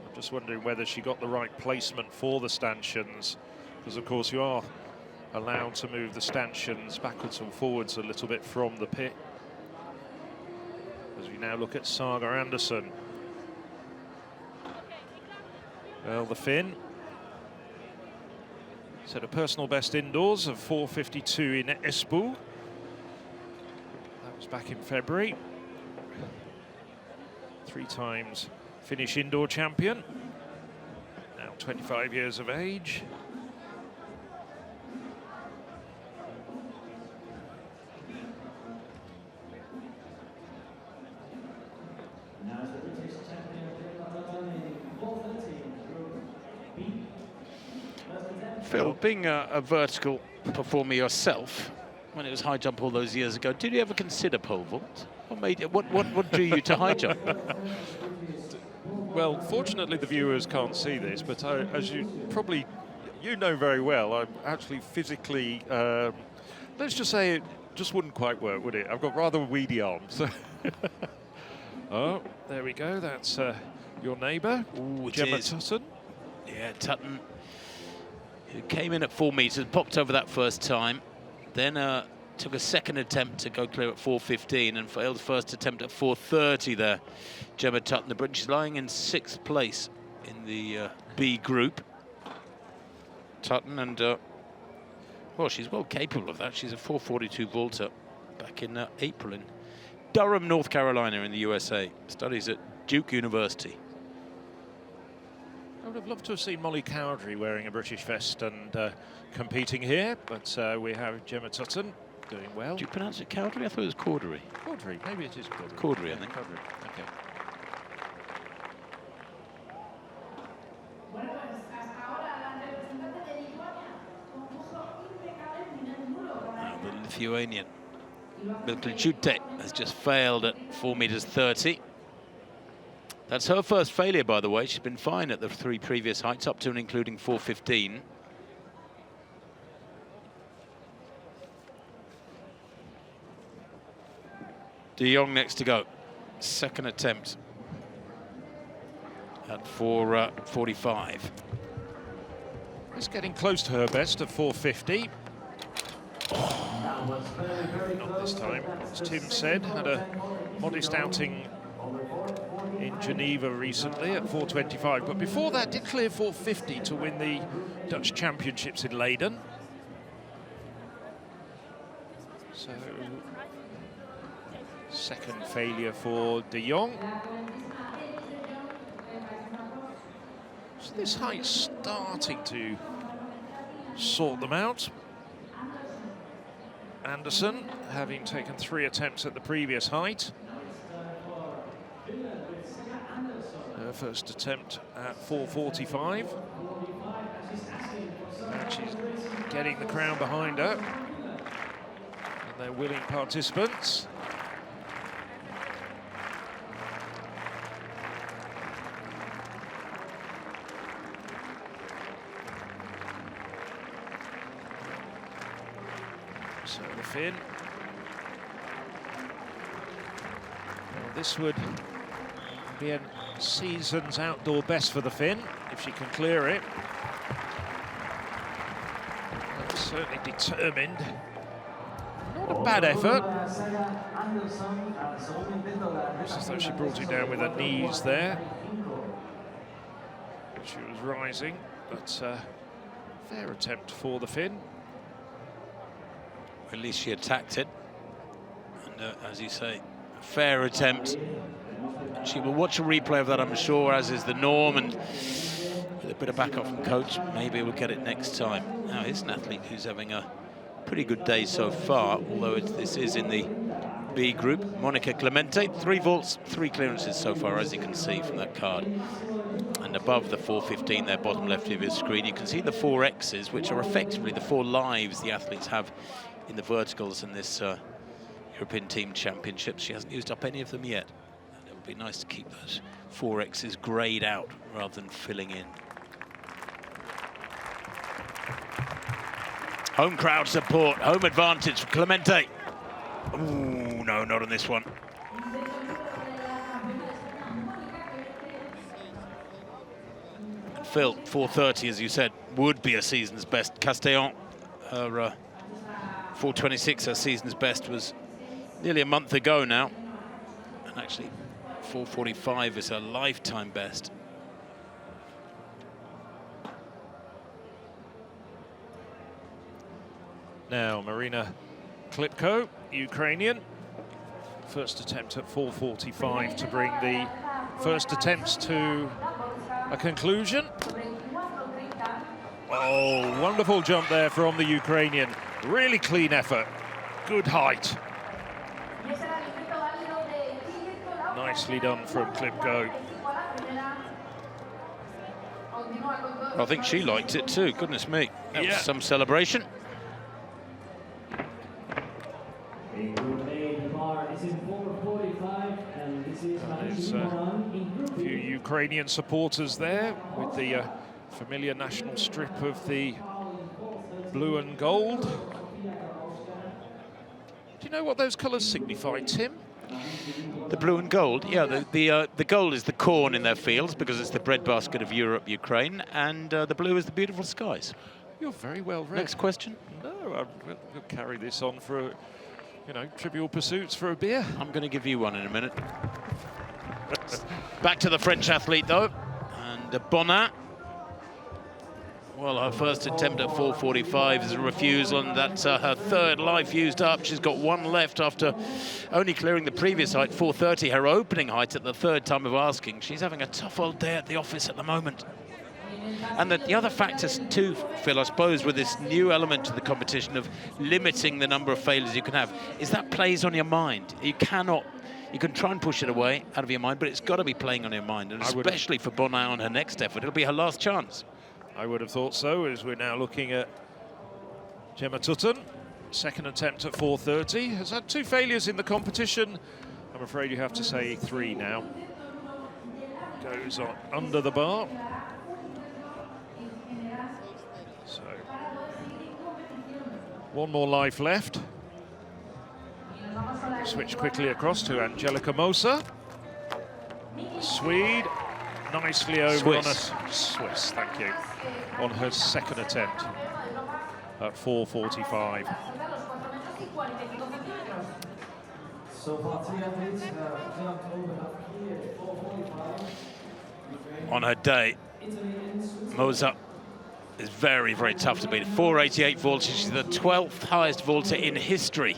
I'm just wondering whether she got the right placement for the stanchions, because of course you are allowed to move the stanchions backwards and forwards a little bit from the pit. As we now look at Saga Andersson. Well, the Finn set a personal best indoors of 4:52 in Espoo. That was back in February. 3 times Finnish indoor champion. Now 25 years of age. Phil, being a vertical performer yourself, when it was high jump all those years ago, did you ever consider pole vault? What drew you to high jump? Well, fortunately the viewers can't see this, but as you probably know very well, I'm actually physically, let's just say it just wouldn't quite work, would it? I've got rather weedy arms. Oh, there we go. That's your neighbour, Gemma Tutton. Yeah, Tutton, who came in at 4 meters, popped over that first time, then took a second attempt to go clear at 4:15 and failed first attempt at 4:30 there. Gemma Tutton, the British, lying in 6th place in the B group. Tutton, and well, she's well capable of that. She's a 4:42 vaulter back in April in Durham, North Carolina in the USA. Studies at Duke University. I would have loved to have seen Molly Cowdery wearing a British vest and competing here, but we have Gemma Tutton doing well. Do you pronounce it Cowdery? I thought it was Caudery. Cowdery, maybe it is Cowdery. Cowdery, I think. Cowdery. Okay. The Lithuanian Milklichute has just failed at 4 meters 30. That's her first failure, by the way. She's been fine at the 3 previous heights, up to and including 4:15. De Jong next to go. Second attempt at 4:45. It's getting close to her best of 4:50. Not this time, as Tim said, had a modest outing in Geneva recently at 4:25, but before that did clear 4:50 to win the Dutch Championships in Leiden. So, second failure for De Jong. So this height's starting to sort them out. Andersson, having taken 3 attempts at the previous height. Her first attempt at 4:45. And she's getting the crowd behind her. And they're willing participants. So the Finn. This would be a season's outdoor best for the Finn, if she can clear it. Certainly determined. Not a bad effort. Looks as though she brought it down with her knees there. She was rising, but fair attempt for the Finn. At least she attacked it. And as you say, fair attempt. She will watch a replay of that, I'm sure, as is the norm, and with a bit of backup from coach, maybe we'll get it next time. Now, here's an athlete who's having a pretty good day so far, although this is in the B group. Monica Clemente, 3 vaults, 3 clearances so far, as you can see from that card. And above the 415 there, bottom left of your screen, you can see the 4 X's, which are effectively the 4 lives the athletes have in the verticals in this European Team Championships. She hasn't used up any of them yet. And it would be nice to keep those 4 X's greyed out rather than filling in. Home crowd support, home advantage for Clemente. Ooh, no, not on this one. And Phil, 4:30, as you said, would be a season's best. Castellon, her 4:26, her season's best was nearly a month ago now. And actually, 4:45 is her lifetime best. Now, Marina Klipko, Ukrainian. First attempt at 4:45 to bring the first attempts to a conclusion. Oh, wonderful jump there from the Ukrainian. Really clean effort. Good height. Nicely done from Klipko. I think she liked it too, goodness me. That was some celebration. There's a few Ukrainian supporters there with the familiar national strip of the blue and gold. Do you know what those colours signify, Tim? The blue and gold, yeah. The gold is the corn in their fields because it's the breadbasket of Europe, Ukraine, and the blue is the beautiful skies. You're very well read. Next question. No, we'll carry this on for, Trivial Pursuits for a beer. I'm going to give you one in a minute. Back to the French athlete, though. And Bonin. Well, her first attempt at 4:45 is a refusal, and that's her 3rd life used up. She's got 1 left after only clearing the previous height, 4:30, her opening height at the 3rd time of asking. She's having a tough old day at the office at the moment. And the other factors too, Phil, I suppose, with this new element to the competition of limiting the number of failures you can have, is that plays on your mind. You can try and push it away out of your mind, but it's got to be playing on your mind, and especially for Bonin on her next effort. It'll be her last chance. I would have thought so, as we're now looking at Gemma Tutton. 2nd attempt at 4:30. Has had 2 failures in the competition. I'm afraid you have to say 3 now. Goes on under the bar. So, 1 more life left. Switch quickly across to Angelica Moser. Swede, nicely over on a Swiss, thank you, on her 2nd attempt at 4:45. On her day, Moser is very, very tough to beat. 4:88 vault. She's the 12th highest vaulter in history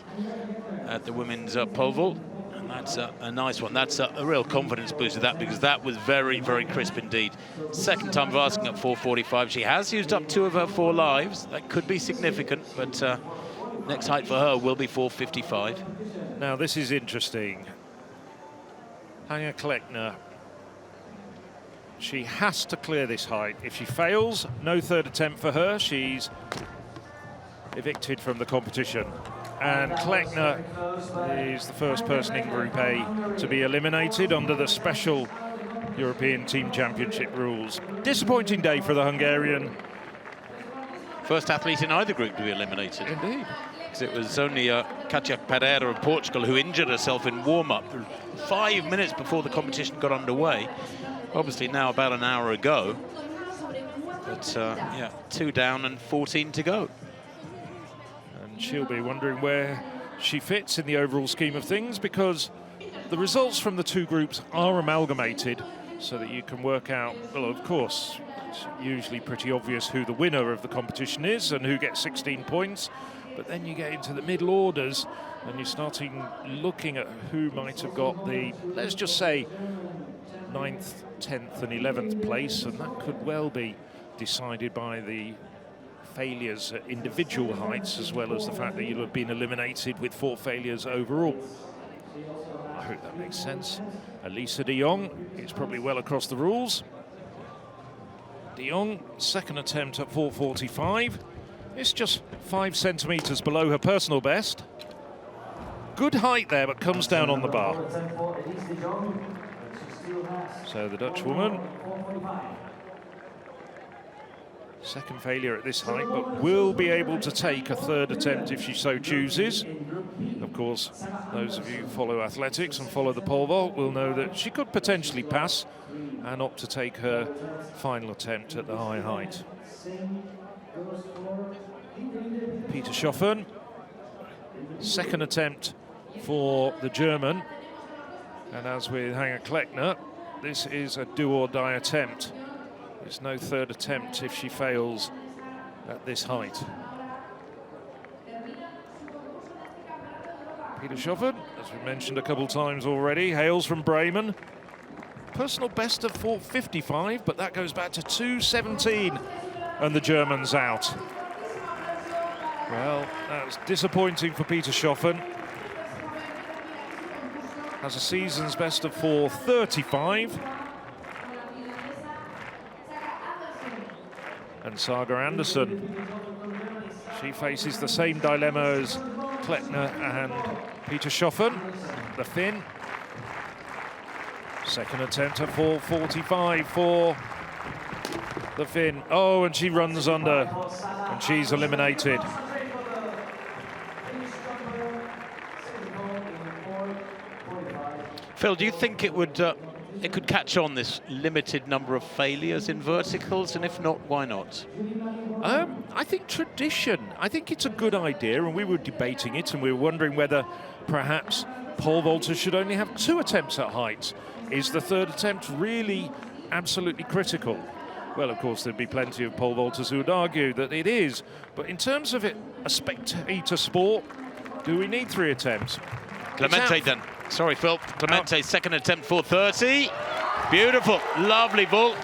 at the women's pole vault. And that's a nice one. That's a real confidence boost of that, because that was very, very crisp indeed. 2nd time of asking at 4:45. She has used up 2 of her 4 lives. That could be significant, but next height for her will be 4:55. Now, this is interesting. Hanya Kleckner. She has to clear this height. If she fails, no 3rd attempt for her. She's evicted from the competition. And Kleckner is the first person in Group A to be eliminated under the special European Team Championship rules. Disappointing day for the Hungarian. First athlete in either group to be eliminated. Indeed. because it was only Katia Pereira of Portugal who injured herself in warm-up 5 minutes before the competition got underway. Obviously now about an hour ago. But yeah, 2 down and 14 to go. And she'll be wondering where she fits in the overall scheme of things, because the results from the 2 groups are amalgamated so that you can work out, well, of course, it's usually pretty obvious who the winner of the competition is and who gets 16 points. But then you get into the middle orders and you're starting looking at who might have got the, let's just say, 9th, 10th and 11th place, and that could well be decided by the failures at individual heights, as well as the fact that you'll have been eliminated with 4 failures overall. I hope that makes sense. Elisa de Jong is probably well across the rules. De Jong, second attempt at 4:45. It's just 5 centimetres below her personal best. Good height there, but comes down on the bar. So the Dutch woman, second failure at this height, but will be able to take a 3rd attempt if she so chooses. Of course, those of you who follow athletics and follow the pole vault will know that she could potentially pass and opt to take her final attempt at the high height. Peter Schoffen, second attempt for the German. And as with Hanger Kleckner, this is a do or die attempt. There's no 3rd attempt if she fails at this height. Peter Schoffen, as we mentioned a couple times already, hails from Bremen. Personal best of 4:55, but that goes back to 2:17, and the German's out. Well, that's disappointing for Peter Schoffen. Has a season's best of 4:35. And Saga Andersson, she faces the same dilemma as Kleckner and Peter Schoffen, the Finn. Second attempt at 4:45 for the Finn. Oh, and she runs under, and she's eliminated. Phil, do you think it would it could catch on, this limited number of failures in verticals, and if not, why not? I think tradition. I think it's a good idea, and we were debating it, and we were wondering whether perhaps pole vaulters should only have 2 attempts at height. Is the 3rd attempt really absolutely critical? Well, of course, there'd be plenty of pole vaulters who would argue that it is, but in terms of it, a spectator sport, do we need 3 attempts? Clemente then. Sorry, Phil. Clemente, second attempt, 4:30. Beautiful, lovely vault.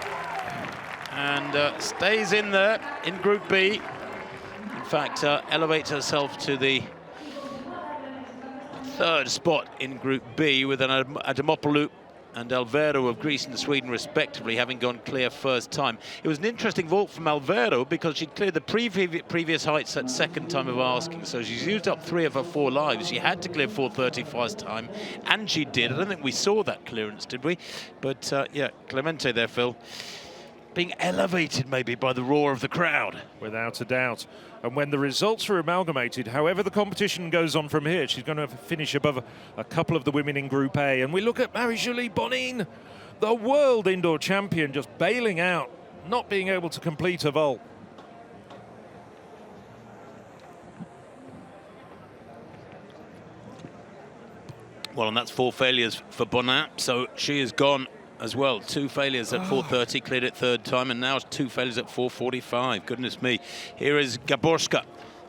And stays in there in Group B. In fact, elevates herself to the 3rd spot in Group B with an Adamopoulou and Alvaro of Greece and Sweden respectively, having gone clear first time. It was an interesting vault from Alvaro because she'd cleared the previous heights at second time of asking, so she's used up 3 of her 4 lives. She had to clear 4:30 first time, and she did. I don't think we saw that clearance, did we? But yeah, Clemente there, Phil, being elevated maybe by the roar of the crowd. Without a doubt. And when the results are amalgamated, however the competition goes on from here, she's going to finish above a couple of the women in Group A. And we look at Marie-Julie Bonin, the world indoor champion, just bailing out, not being able to complete a vault. Well, and that's 4 failures for Bonin, so she is gone as well. 2 failures at 4:30, cleared it 3rd time, and now 2 failures at 4:45. Goodness me. Here is Gaborska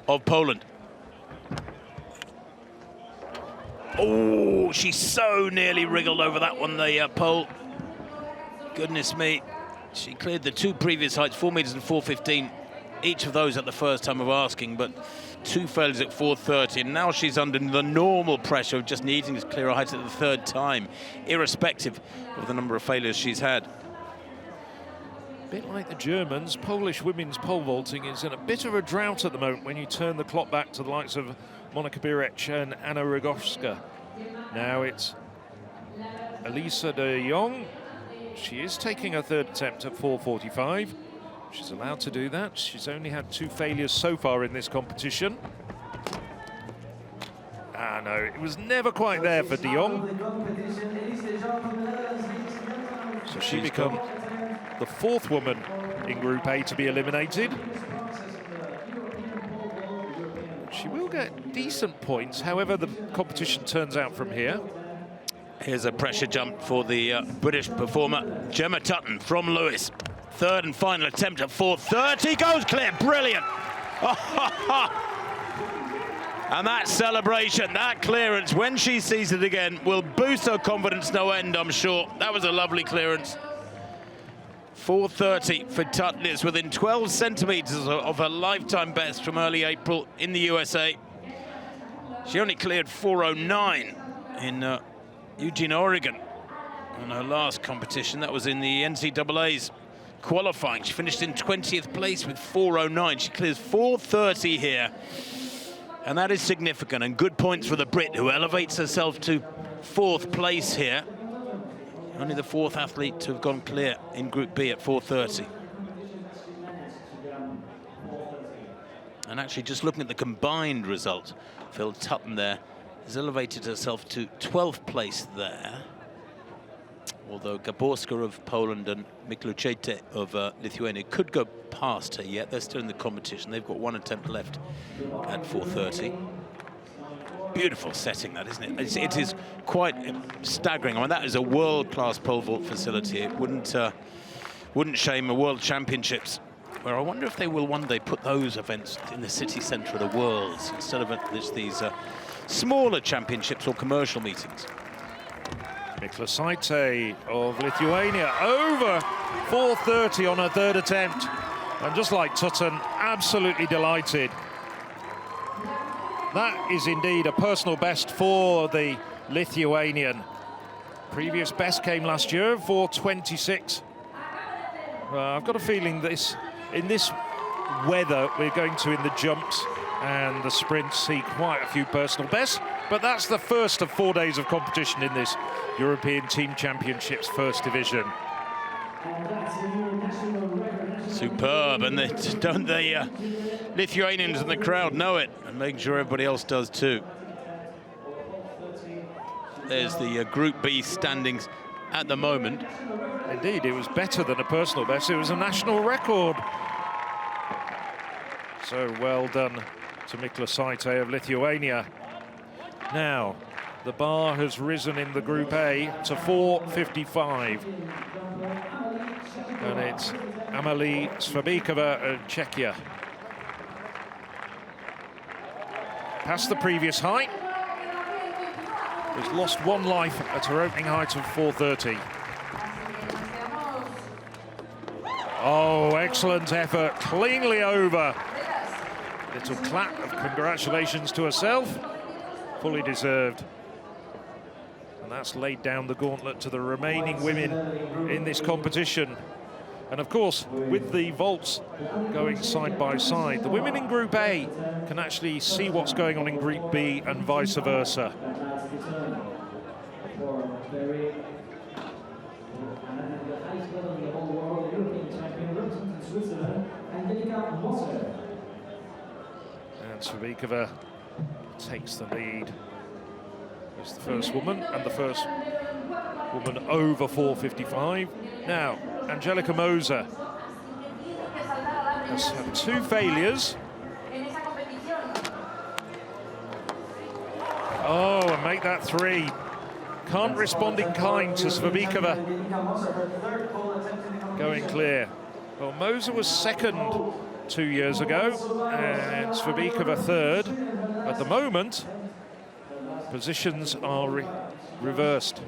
of Poland. Oh, she so nearly wriggled over that one, the pole. Goodness me. She cleared the 2 previous heights, 4 meters and 4:15, each of those at the first time of asking, but 2 failures at 4:30, and now she's under the normal pressure of just needing to clear a height at the 3rd time, irrespective of the number of failures she's had. A bit like the Germans, Polish women's pole vaulting is in a bit of a drought at the moment when you turn the clock back to the likes of Monika Birec and Anna Rogowska. Now it's Elisa de Jong. She is taking her 3rd attempt at 4:45. She's allowed to do that. She's only had 2 failures so far in this competition. I know, it was never quite there for de Jong. So she become the 4th woman in Group A to be eliminated. She will get decent points, however the competition turns out from here. Here's a pressure jump for the British performer, Gemma Tutton from Lewis. 3rd and final attempt at 4:30, goes clear, brilliant. And that celebration, that clearance, when she sees it again, will boost her confidence no end, I'm sure. That was a lovely clearance. 4:30 for Tutton. It's within 12 centimetres of her lifetime best from early April in the USA. She only cleared 4:09 in Eugene, Oregon, on her last competition. That was in the NCAA's qualifying. She finished in 20th place with 4:09. She clears 4:30 here. And that is significant, and good points for the Brit, who elevates herself to 4th place here. Only the 4th athlete to have gone clear in Group B at 4:30. And actually, just looking at the combined result, Phil Tutton there has elevated herself to 12th place there. Although Gaborska of Poland and Mikluchete of Lithuania could go past her yet. They're still in the competition. They've got 1 attempt left at 4:30. Beautiful setting, that, isn't it? It is quite staggering. I mean, that is a world-class pole vault facility. It wouldn't shame a World Championships, where I wonder if they will one day put those events in the city centre of the Worlds instead of these smaller championships or commercial meetings. Mikluchete of Lithuania over 4:30 on her 3rd attempt. And just like Tutton, absolutely delighted. That is indeed a personal best for the Lithuanian. Previous best came last year, 4:26. I've got a feeling in this weather, we're going to, in the jumps and the sprints, see quite a few personal bests. But that's the first of 4 days of competition in this European Team Championships First Division. Superb, and don't the Lithuanians in the crowd know it, and making sure everybody else does too. There's the Group B standings at the moment. Indeed, it was better than a personal best. It was a national record. So well done to Mikluchete of Lithuania. Now, the bar has risen in the Group A to 4:55. And it's Amalie Svabikova of Czechia. Past the previous height. Has lost 1 life at her opening height of 4:30. Oh, excellent effort, cleanly over. Little clap of congratulations to herself. Fully deserved. And that's laid down the gauntlet to the remaining women in this competition. And of course, with the vaults going side by side, the women in Group A can actually see what's going on in Group B and vice versa. And Svabikova takes the lead as the first woman, and the first woman over 4:55. Now, Angelica Moser has had 2 failures. Oh, and make that 3. Can't respond in kind to Svabikova going clear. Well, Moser was 2nd 2 years ago, and Svabikova 3rd. At the moment, positions are reversed.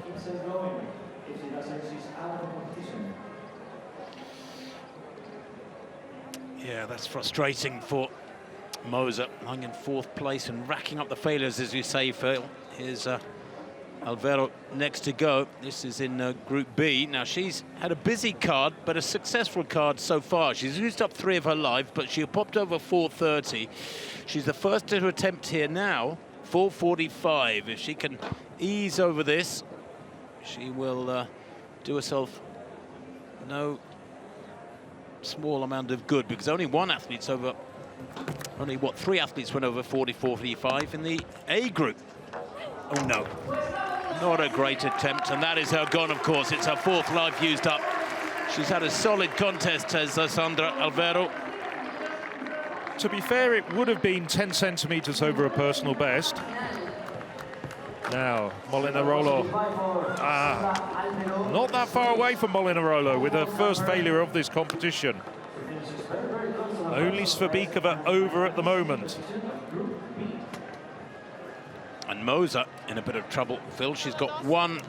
Yeah, that's frustrating for Moser, hung in 4th place and racking up the failures, as you say, Phil. Here's Alvaro next to go. This is in Group B. Now, she's had a busy card, but a successful card so far. She's used up 3 of her life, but she popped over 4:30. She's the first to attempt here now, 4:45. If she can ease over this, she will do herself no small amount of good, because only 3 athletes went over 44:45 in the A group. Oh, no. Not a great attempt, and that is her gone, of course. It's her 4th life used up. She's had a solid contest as Sandra Alvero. To be fair, it would have been 10 centimetres over a personal best. Now, Molinarolo. Not that far away from Molinarolo with her first failure of this competition. Only Svabikova over at the moment. And Moser in a bit of trouble, Phil. She's got 1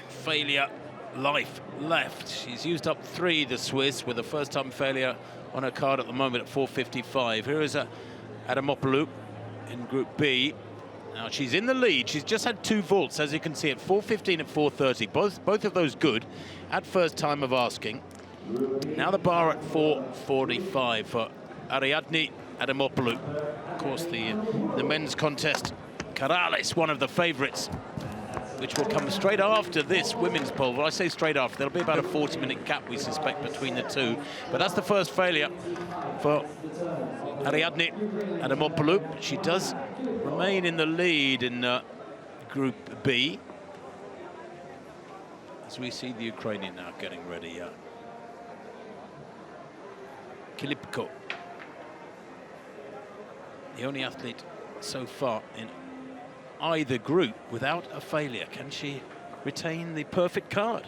failure life left. She's used up 3, the Swiss, with a first-time failure on her card at the moment at 4:55. Here is Adamopoulou in Group B. Now she's in the lead. She's just had 2 vaults, as you can see, at 4:15 and 4:30. Both of those good at first time of asking. Now the bar at 4:45 for Ariadne Adamopoulou. Of course, the men's contest, Corrales, one of the favourites, which will come straight after this women's pole. Well, I say straight after. There'll be about a 40-minute gap, we suspect, between the two. But that's the first failure for Ariadne Adamopoulou. She does remain in the lead in Group B. As we see the Ukrainian now getting ready. Kilipko, the only athlete so far in either group without a failure. Can she retain the perfect card?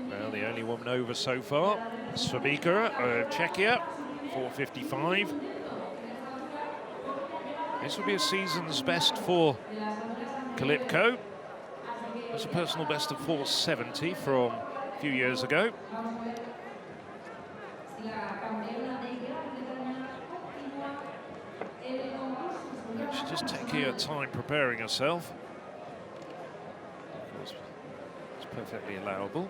Well, the only woman over so far, Svabikova of Czechia, 4:55. This will be a season's best for Kilipko. It's a personal best of 4:70 from a few years ago. She's just taking her time preparing herself. Of course, it's perfectly allowable.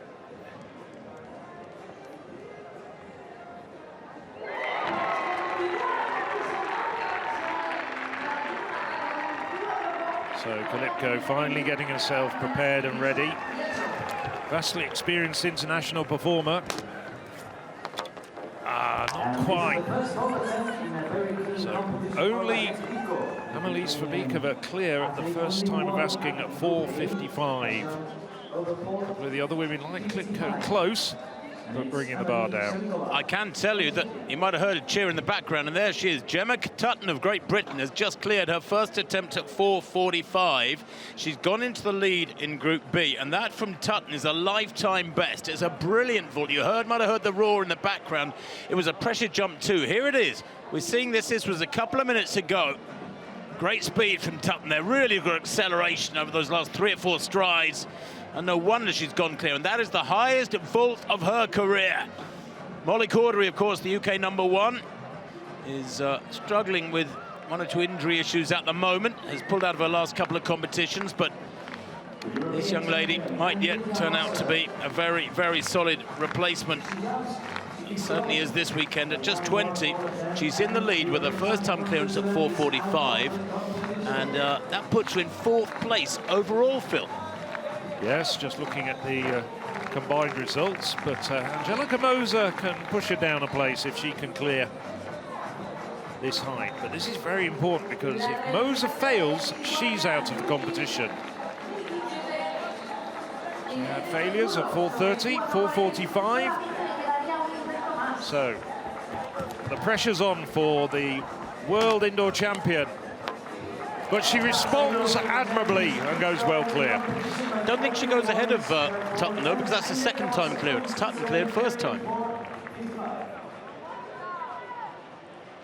So Kilipko finally getting herself prepared and ready. Vastly experienced international performer. Not quite. So only Amelie Svabikova clear at the first time of asking at 4:55. A couple of the other women like Kilipko close, but bringing the bar down. I can tell you that you might have heard a cheer in the background, and there she is. Gemma Tutton of Great Britain has just cleared her first attempt at 4:45. She's gone into the lead in Group B, and that from Tutton is a lifetime best. It's a brilliant vault. You might have heard the roar in the background. It was a pressure jump too. Here it is. We're seeing this. This was a couple of minutes ago. Great speed from Tutton there. Really good acceleration over those last 3 or 4 strides. And no wonder she's gone clear. And that is the highest vault of her career. Molly Cordery, of course, the UK #1, is struggling with 1 or 2 injury issues at the moment. Has pulled out of her last couple of competitions. But this young lady might yet turn out to be a very, very solid replacement. It certainly is this weekend. At just 20, she's in the lead with her first-time clearance at 4:45. And that puts her in 4th place overall, Phil. Yes, just looking at the combined results, but Angelica Moser can push her down a place if she can clear this height. But this is very important because if Moser fails, she's out of the competition. She had failures at 4:30, 4:45. So the pressure's on for the world indoor champion. But she responds admirably and goes well clear. Don't think she goes ahead of Tutton, though, because that's the second time clearance. Tutton cleared first time.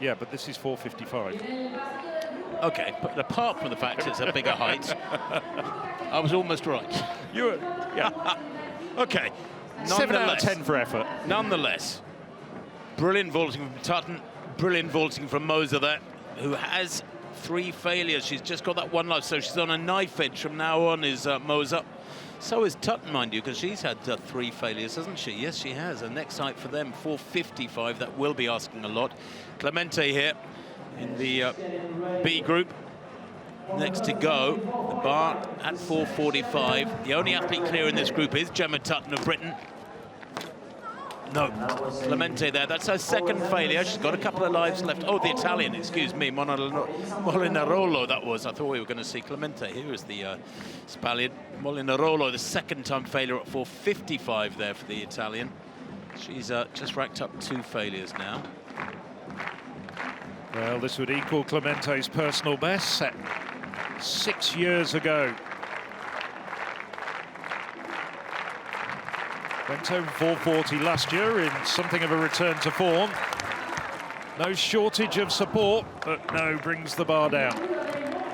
Yeah, but this is 4:55. OK, but apart from the fact it's a bigger height, I was almost right. You were, yeah. OK. 7 out of 10 for effort. Nonetheless, brilliant vaulting from Tutton, brilliant vaulting from Moser there, who has 3 failures. She's just got that 1 life, so she's on a knife edge from now on, is Moser. So is Tutton, mind you, because she's had 3 failures, hasn't she? Yes, she has. And next height for them, 4:55. That will be asking a lot. Clemente here in the B group. Next to go, the bar at 4:45. The only athlete clear in this group is Gemma Tutton of Britain. No, Clemente there. That's her second failure. She's got a couple of lives left. Oh, the Italian, excuse me, Molinarolo, that was. I thought we were going to see Clemente. Here is the Spaniard. Molinarolo, the second time failure at 4:55 there for the Italian. She's just racked up 2 failures now. Well, this would equal Clemente's personal best set 6 years ago. Went over 440 last year in something of a return to form. No shortage of support, but no, brings the bar down.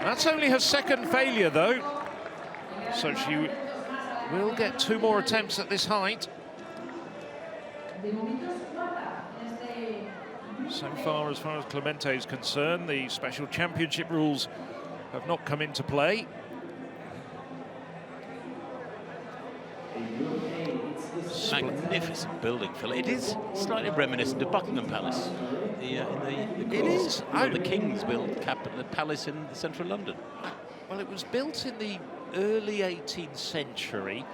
That's only her second failure, though. So she will get 2 more attempts at this height. So far as Clemente is concerned, the special championship rules have not come into play. Magnificent building, Phil. It is slightly reminiscent of Buckingham Palace. It is. The King's built the palace in central London. Well, it was built in the early 18th century.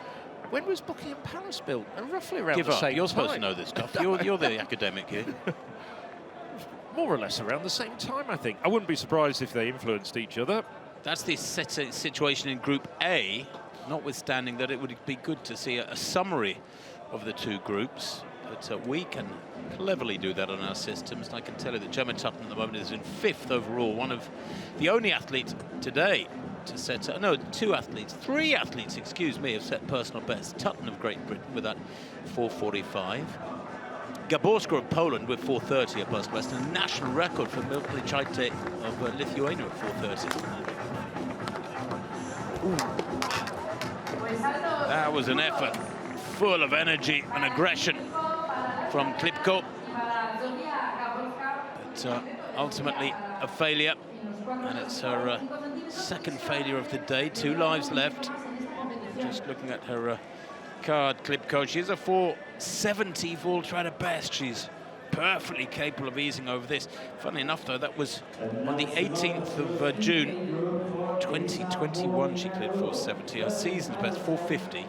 When was Buckingham Palace built? Roughly around the same time. You're supposed to know this stuff. You're the academic here. More or less around the same time, I think. I wouldn't be surprised if they influenced each other. That's the situation in Group A, notwithstanding that it would be good to see a summary of the 2 groups. But we can cleverly do that on our systems. And I can tell you that Gemma Tutton at the moment is in 5th overall, one of the only athletes today to set... three athletes, excuse me, have set personal best. Tutton of Great Britain with that 4:45. Gaborska of Poland with 4:30 at personal best, and a national record for Milplichaite of Lithuania at 4:30. That was an effort full of energy and aggression from Klipko, but ultimately a failure, and it's her second failure of the day. 2 lives left. Just looking at her card, Klipko, she's a 4:70 for ultra best. She's perfectly capable of easing over this. Funnily enough, though, that was on the 18th of June 2021. She cleared 4:70. Her season's best 4:50.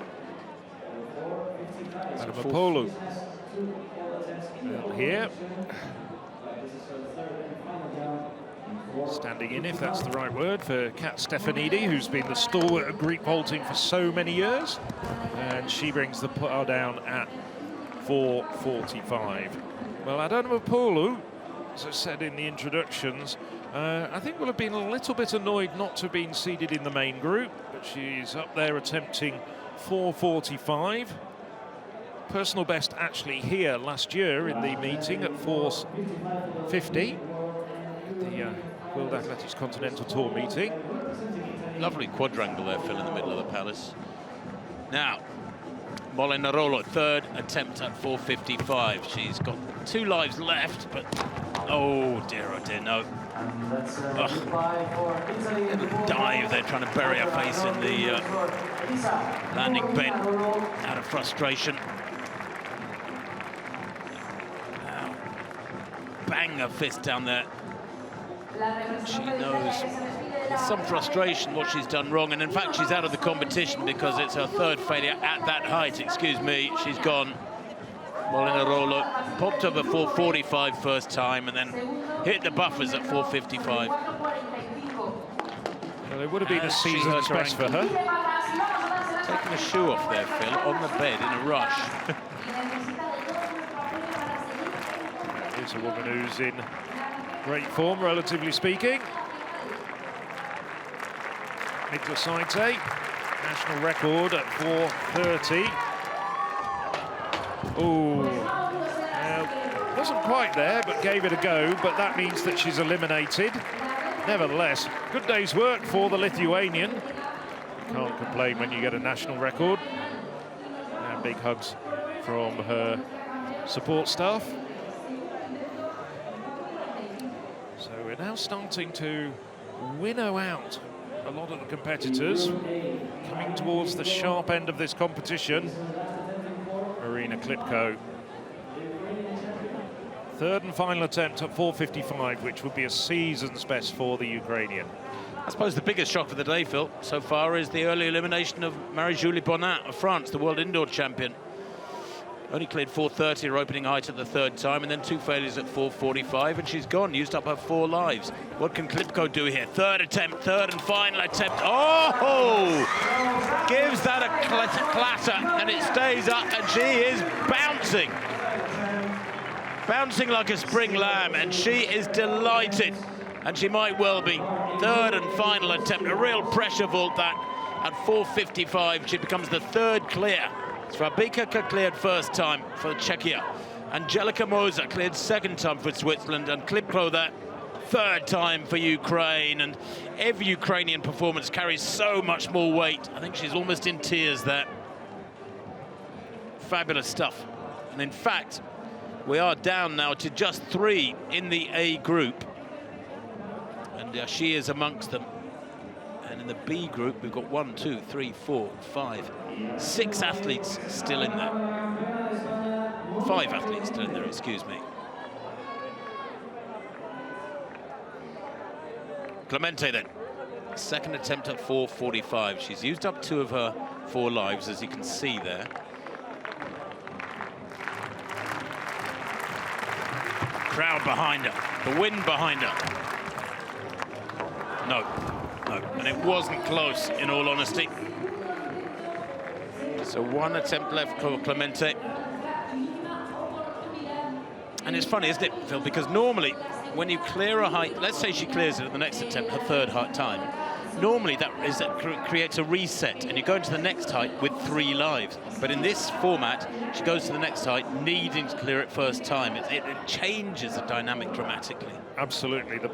Apollo here, standing in, if that's the right word, for Kat Stefanidi, who's been the stalwart of Greek vaulting for so many years, and she brings the bar down at 4:45. Well, Adanamopoulou, as I said in the introductions, I think will have been a little bit annoyed not to have been seeded in the main group, but she's up there attempting 4:45. Personal best actually here last year in the meeting at 4:50, the World Athletics Continental Tour meeting. Lovely quadrangle there, Phil, in the middle of the palace. Now, Molinarolo, 3rd attempt at 4:55. She's got 2 lives left, but oh dear, no. Little dive there, trying to bury her face in the landing bed out of frustration. Now, bang her fist down there. She knows with some frustration what she's done wrong, and in fact she's out of the competition because it's her 3rd failure at that height. Excuse me, she's gone. Molinarolo popped up at 4:45 first time and then hit the buffers at 4:55. Well, it would have been a season's best for her. Taking a shoe off there, Phil, on the bed in a rush. Here's a woman who's in great form, relatively speaking. Miklosaite, national record at 4:30. Oh, wasn't quite there, but gave it a go, but that means that she's eliminated. Nevertheless, good day's work for the Lithuanian. Can't complain when you get a national record. And big hugs from her support staff. So we're now starting to winnow out a lot of the competitors, coming towards the sharp end of this competition. Marina Klipko. 3rd and final attempt at 4:55, which would be a season's best for the Ukrainian. I suppose the biggest shock of the day, Phil, so far is the early elimination of Marie-Julie Bonin of France, the world indoor champion. Only cleared 4:30 her opening height at the third time, and then 2 failures at 4:45, and she's gone, used up her 4 lives. What can Klipko do here? Third attempt, third and final attempt. Oh! Gives that a clatter, and it stays up, and she is bouncing. Bouncing like a spring lamb, and she is delighted. And she might well be. Third and final attempt, a real pressure vault that. At 4:55, she becomes the third clear. Svabika cleared first time for Czechia. Angelika Moser cleared second time for Switzerland, and Klipko that third time for Ukraine. And every Ukrainian performance carries so much more weight. I think she's almost in tears there. Fabulous stuff. And in fact, we are down now to just 3 in the A group. And she is amongst them. And in the B group, we've got 1, 2, 3, 4, 5, 6 athletes still in there. 5 athletes still in there, excuse me. Clemente then. Second attempt at 4:45. She's used up 2 of her 4 lives, as you can see there. Crowd behind her, the wind behind her. No. No, and it wasn't close, in all honesty. So 1 attempt left for Clemente. And it's funny, isn't it, Phil? Because normally, when you clear a height, let's say she clears it at the next attempt, her third height time, normally that creates a reset, and you go into the next height with 3 lives. But in this format, she goes to the next height, needing to clear it first time. It changes the dynamic dramatically. Absolutely. The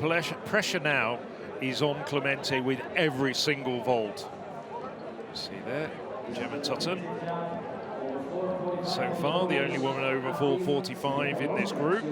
pressure now is on Clemente with every single vault. See there, Gemma Tutton. So far, the only woman over 4:45 in this group.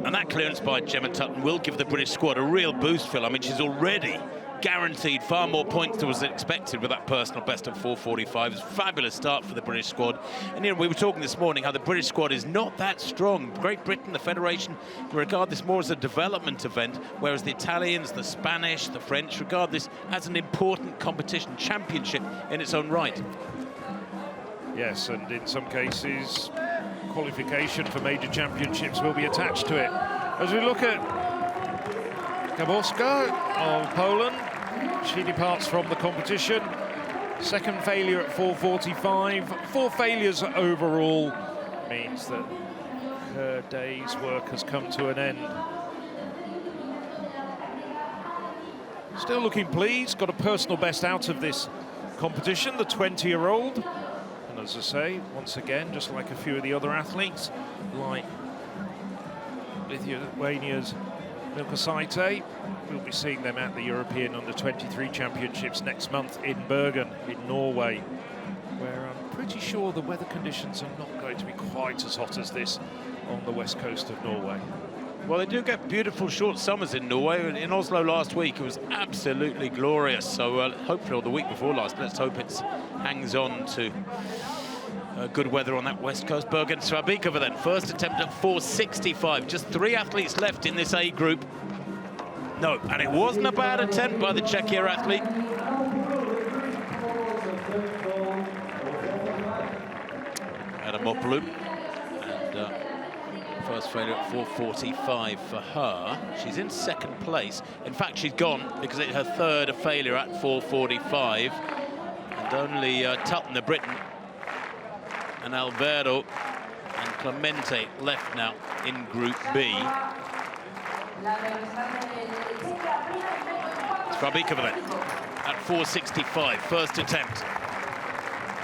And that clearance by Gemma Tutton will give the British squad a real boost, Phil. I mean, she's already guaranteed far more points than was expected with that personal best of 4:45. It's a fabulous start for the British squad. And, you know, we were talking this morning how the British squad is not that strong. Great Britain, the Federation, regard this more as a development event, whereas the Italians, the Spanish, the French regard this as an important competition, championship in its own right. Yes, and in some cases, qualification for major championships will be attached to it. As we look at Countback of Poland, she departs from the competition. Second failure at 4:45. 4 failures overall means that her day's work has come to an end. Still looking pleased, got a personal best out of this competition, the 20-year-old. And as I say, once again, just like a few of the other athletes, like Lithuania's Milka Saite, we'll be seeing them at the European Under-23 Championships next month in Bergen, in Norway, where I'm pretty sure the weather conditions are not going to be quite as hot as this on the west coast of Norway. Well, they do get beautiful short summers in Norway. In Oslo last week, it was absolutely glorious. So hopefully, or the week before last, let's hope it hangs on to good weather on that west coast. Bergen Svabikova then, first attempt at 4:65. Just 3 athletes left in this A group. No, and it wasn't a bad attempt by the Czechia athlete. Adamopoulou. And first failure at 4:45 for her. She's in second place. In fact, she's gone because it's her third failure at 4:45. And only Tutton, the Briton, and Alvaro and Clemente left now in Group B. Svabikova then at 4:65, first attempt.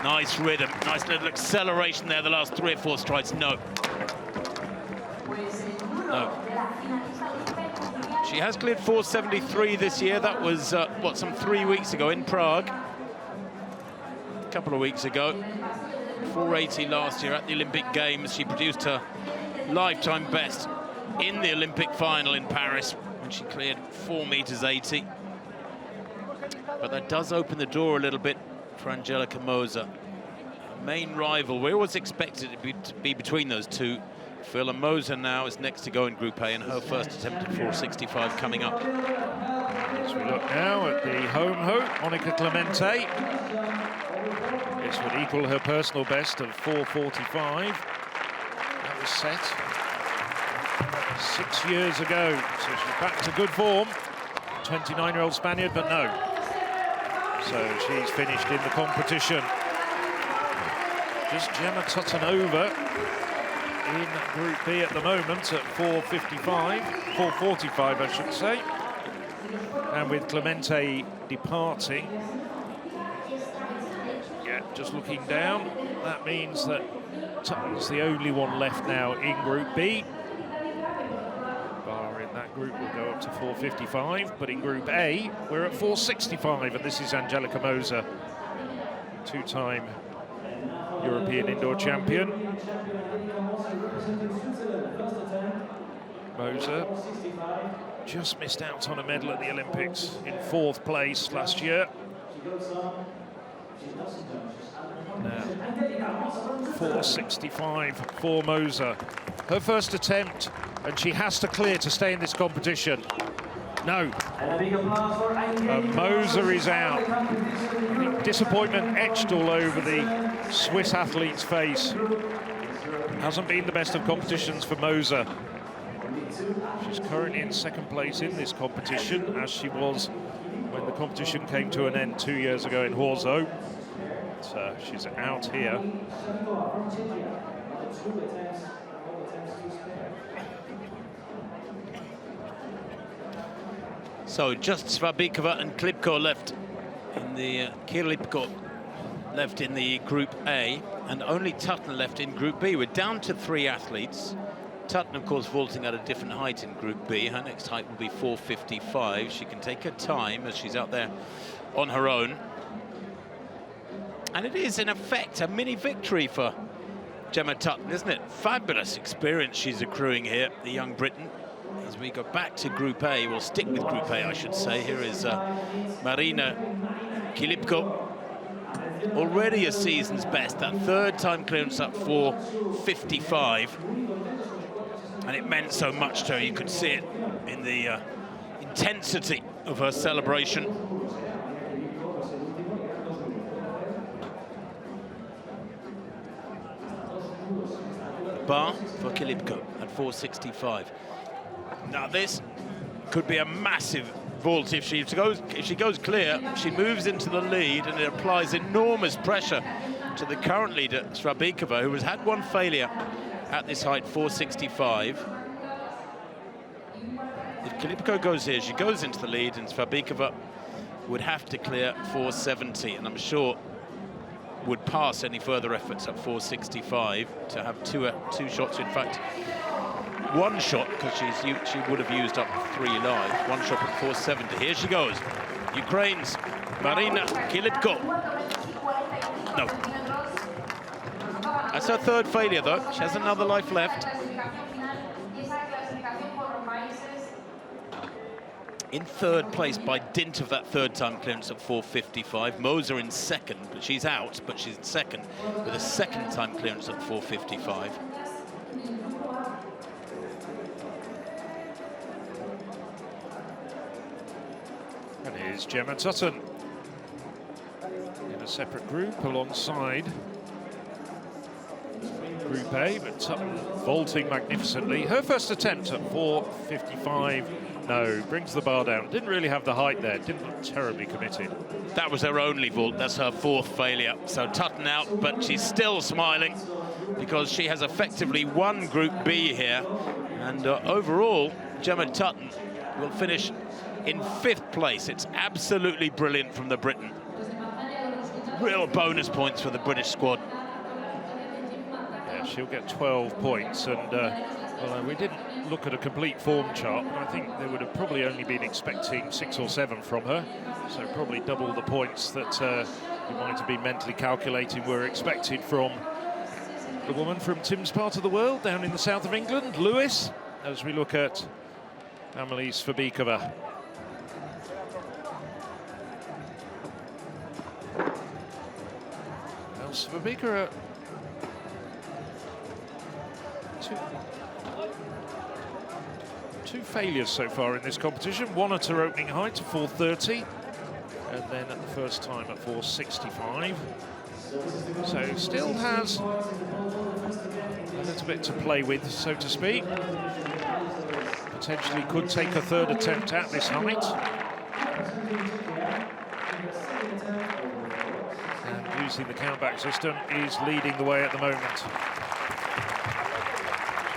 Nice rhythm, nice little acceleration there, the last 3 or 4 strides. No. No. She has cleared 4:73 this year. That was, some 3 weeks ago in Prague. A couple of weeks ago. 4:80 last year at the Olympic Games. She produced her lifetime best in the Olympic final in Paris when she cleared 4:80 meters. But that does open the door a little bit for Angelika Moser. Main rival, we always expected it to be between those two. Phil, and Moser now is next to go in Group A, and her first attempt at 4:65 coming up. As we look now at the home hope, Monica Clemente. This would equal her personal best of 4:45. That was set 6 years ago, so she's back to good form. 29-year-old Spaniard, but no. So she's finished in the competition. Just Gemma Tutton over in Group B at the moment at 4:45, I should say. And with Clemente departing, yeah, just looking down, that means that Tutton's the only one left now in Group B. Bar in that group will go up to 4:55, but in Group A, we're at 4:65, and this is Angelica Moser, two-time European indoor champion. Moser just missed out on a medal at the Olympics in 4th place last year. Now, 4:65 for Moser. Her first attempt, and she has to clear to stay in this competition. No. Moser is out. I think disappointment etched all over the Swiss athlete's face. Hasn't been the best of competitions for Moser. She's currently in 2nd place in this competition, as she was when the competition came to an end 2 years ago in Horzo. So she's out here. So just Svabikova and Klipko left in the Kirlipko left in the Group A, and only Tutton left in Group B. We're down to 3 athletes. Tutton, of course, vaulting at a different height in Group B. Her next height will be 4:55. She can take her time as she's out there on her own. And it is, in effect, a mini victory for Gemma Tutton, isn't it? Fabulous experience she's accruing here, the young Briton. As we go back to Group A, we'll stick with Group A, I should say. Here is Marina Kilipko. Already a season's best, that 3rd time clearance at 4:55. And it meant so much to her. You could see it in the intensity of her celebration. Bar for Kilipko at 4:65. Now this could be a massive vault if she goes clear. She moves into the lead, and it applies enormous pressure to the current leader Svabikova, who has had one failure at this height, 4:65. If Kilipko goes here, she goes into the lead, and Svabikova would have to clear 4:70, and I'm sure would pass any further efforts at 4:65 to have two shots. In fact, one shot, because she would have used up 3 live. One shot at 4:70. Here she goes. Ukraine's Marina Kilipko. No. That's her 3rd failure, though. She has another life left. In 3rd place by dint of that 3rd time clearance at 4:55. Moser in 2nd, but she's out, but she's in 2nd with a 2nd time clearance at 4:55. And here's Gemma Tutton in a separate group alongside Group A, but Tutton vaulting magnificently. Her first attempt at 4:55, no, brings the bar down. Didn't really have the height there, didn't look terribly committed. That was her only vault, that's her 4th failure. So Tutton out, but she's still smiling because she has effectively won Group B here. And overall, Gemma Tutton will finish in 5th place. It's absolutely brilliant from the Briton. Real bonus points for the British squad. Yeah, she'll get 12 points, and well, we didn't look at a complete form chart, but I think they would have probably only been expecting 6 or 7 from her, so probably double the points that we might have been mentally calculating were expected from the woman from Tim's part of the world down in the south of England, Lewis, as we look at Amelie Svabikova. Well, Svabikova, two failures so far in this competition. One at her opening height, 4:30. and then at the first time at 4.65. So still has a little bit to play with, so to speak. Potentially could take a third attempt at this height. And using the countback system is leading the way at the moment.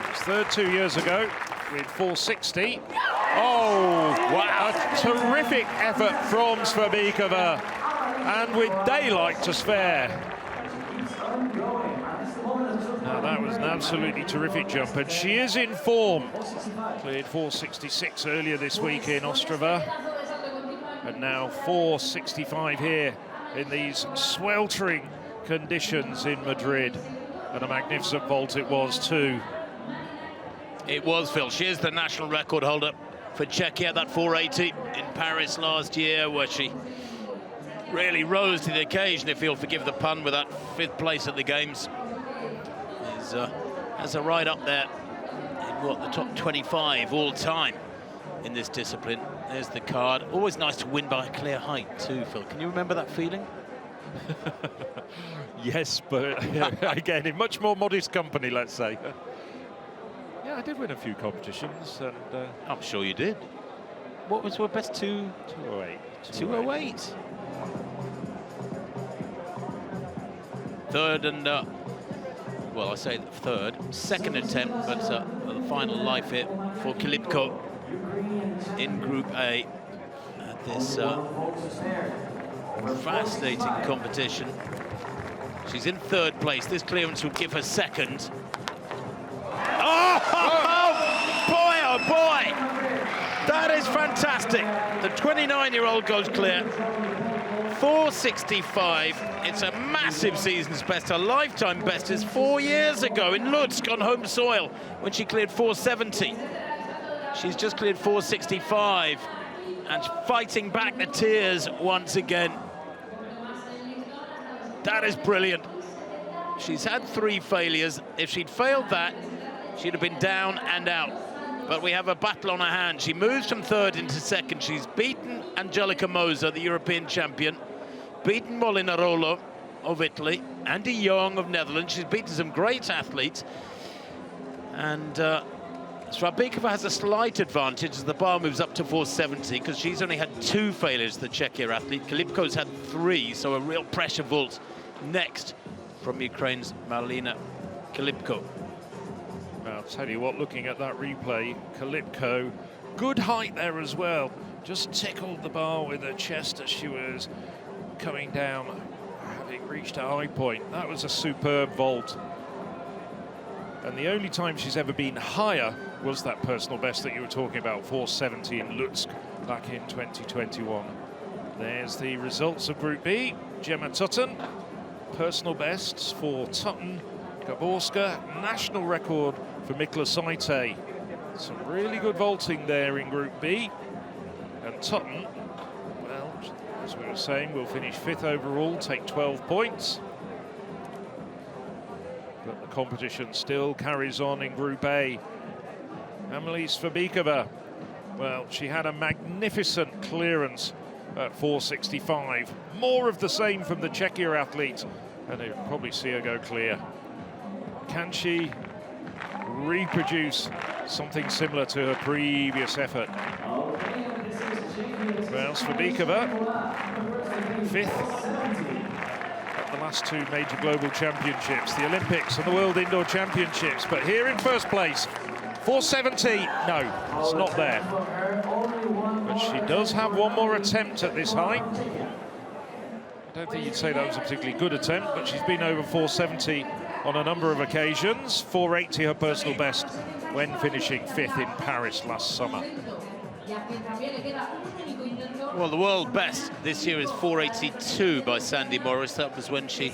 She was third 2 years ago with 4.60. Oh, wow, a terrific effort from Svabikova, and with daylight to spare. Now that was an absolutely terrific jump, and she is in form. Cleared 4.66 earlier this week in Ostrava, and now 4.65 here in these sweltering conditions in Madrid. And a magnificent vault it was too. It was, Phil. She is the national record holder for Czechia, that 4.80 in Paris last year, where she really rose to the occasion, if you'll forgive the pun, with that 5th place at the Games. Has a right up there in the top 25 all time in this discipline. There's the card. Always nice to win by a clear height too, Phil. Can you remember that feeling? Yes, but again, in much more modest company, let's say. Yeah, I did win a few competitions, and I'm sure you did. What was your best? 208. 208. Third and well, I say third, second attempt, but the final life hit for Kilipko in Group A at this fascinating competition. She's in third place. This clearance will give her second. Oh boy! That is fantastic. The 29-year-old goes clear. 4.65. It's a massive season's best. Her lifetime best is 4 years ago in Lutsk on home soil when she cleared 4.70. She's just cleared 4.65 and fighting back the tears once again. That is brilliant. She's had 3 failures. If she'd failed that, she'd have been down and out. But we have a battle on her hands. She moves from third into second. She's beaten Angelica Moser, the European champion, beaten Molinarolo of Italy, Andy Young of Netherlands. She's beaten some great athletes. And Svabikova has a slight advantage as the bar moves up to 4.70 because she's only had 2 failures, the Czechia athlete. Kilipko's had 3, so a real pressure vault next from Ukraine's Marlena Kilipko. I'll tell you what, looking at that replay, Kilipko, good height there as well. Just tickled the bar with her chest as she was coming down, having reached a high point. That was a superb vault. And the only time she's ever been higher was that personal best that you were talking about, 4.70 in Lutsk back in 2021. There's the results of Group B. Gemma Tutton, personal bests for Tutton, Gaborska, national record for Mikla Saite. Some really good vaulting there in Group B. And Tutton, well, as we were saying, will finish 5th overall, take 12 points. But the competition still carries on in Group A. Amelie Svabikova, well, she had a magnificent clearance at 4.65. More of the same from the Czechia athlete, and you'll probably see her go clear. Can she reproduce something similar to her previous effort? Well, Svabikova, 5th at the last 2 major global championships, the Olympics and the World Indoor Championships. But here in first place, 4.70, no, it's not there. But she does have one more attempt at this height. I don't think you'd say that was a particularly good attempt, but she's been over 4.70 on a number of occasions. 4.80 her personal best when finishing 5th in Paris last summer. Well, the world best this year is 4.82 by Sandy Morris. That was when she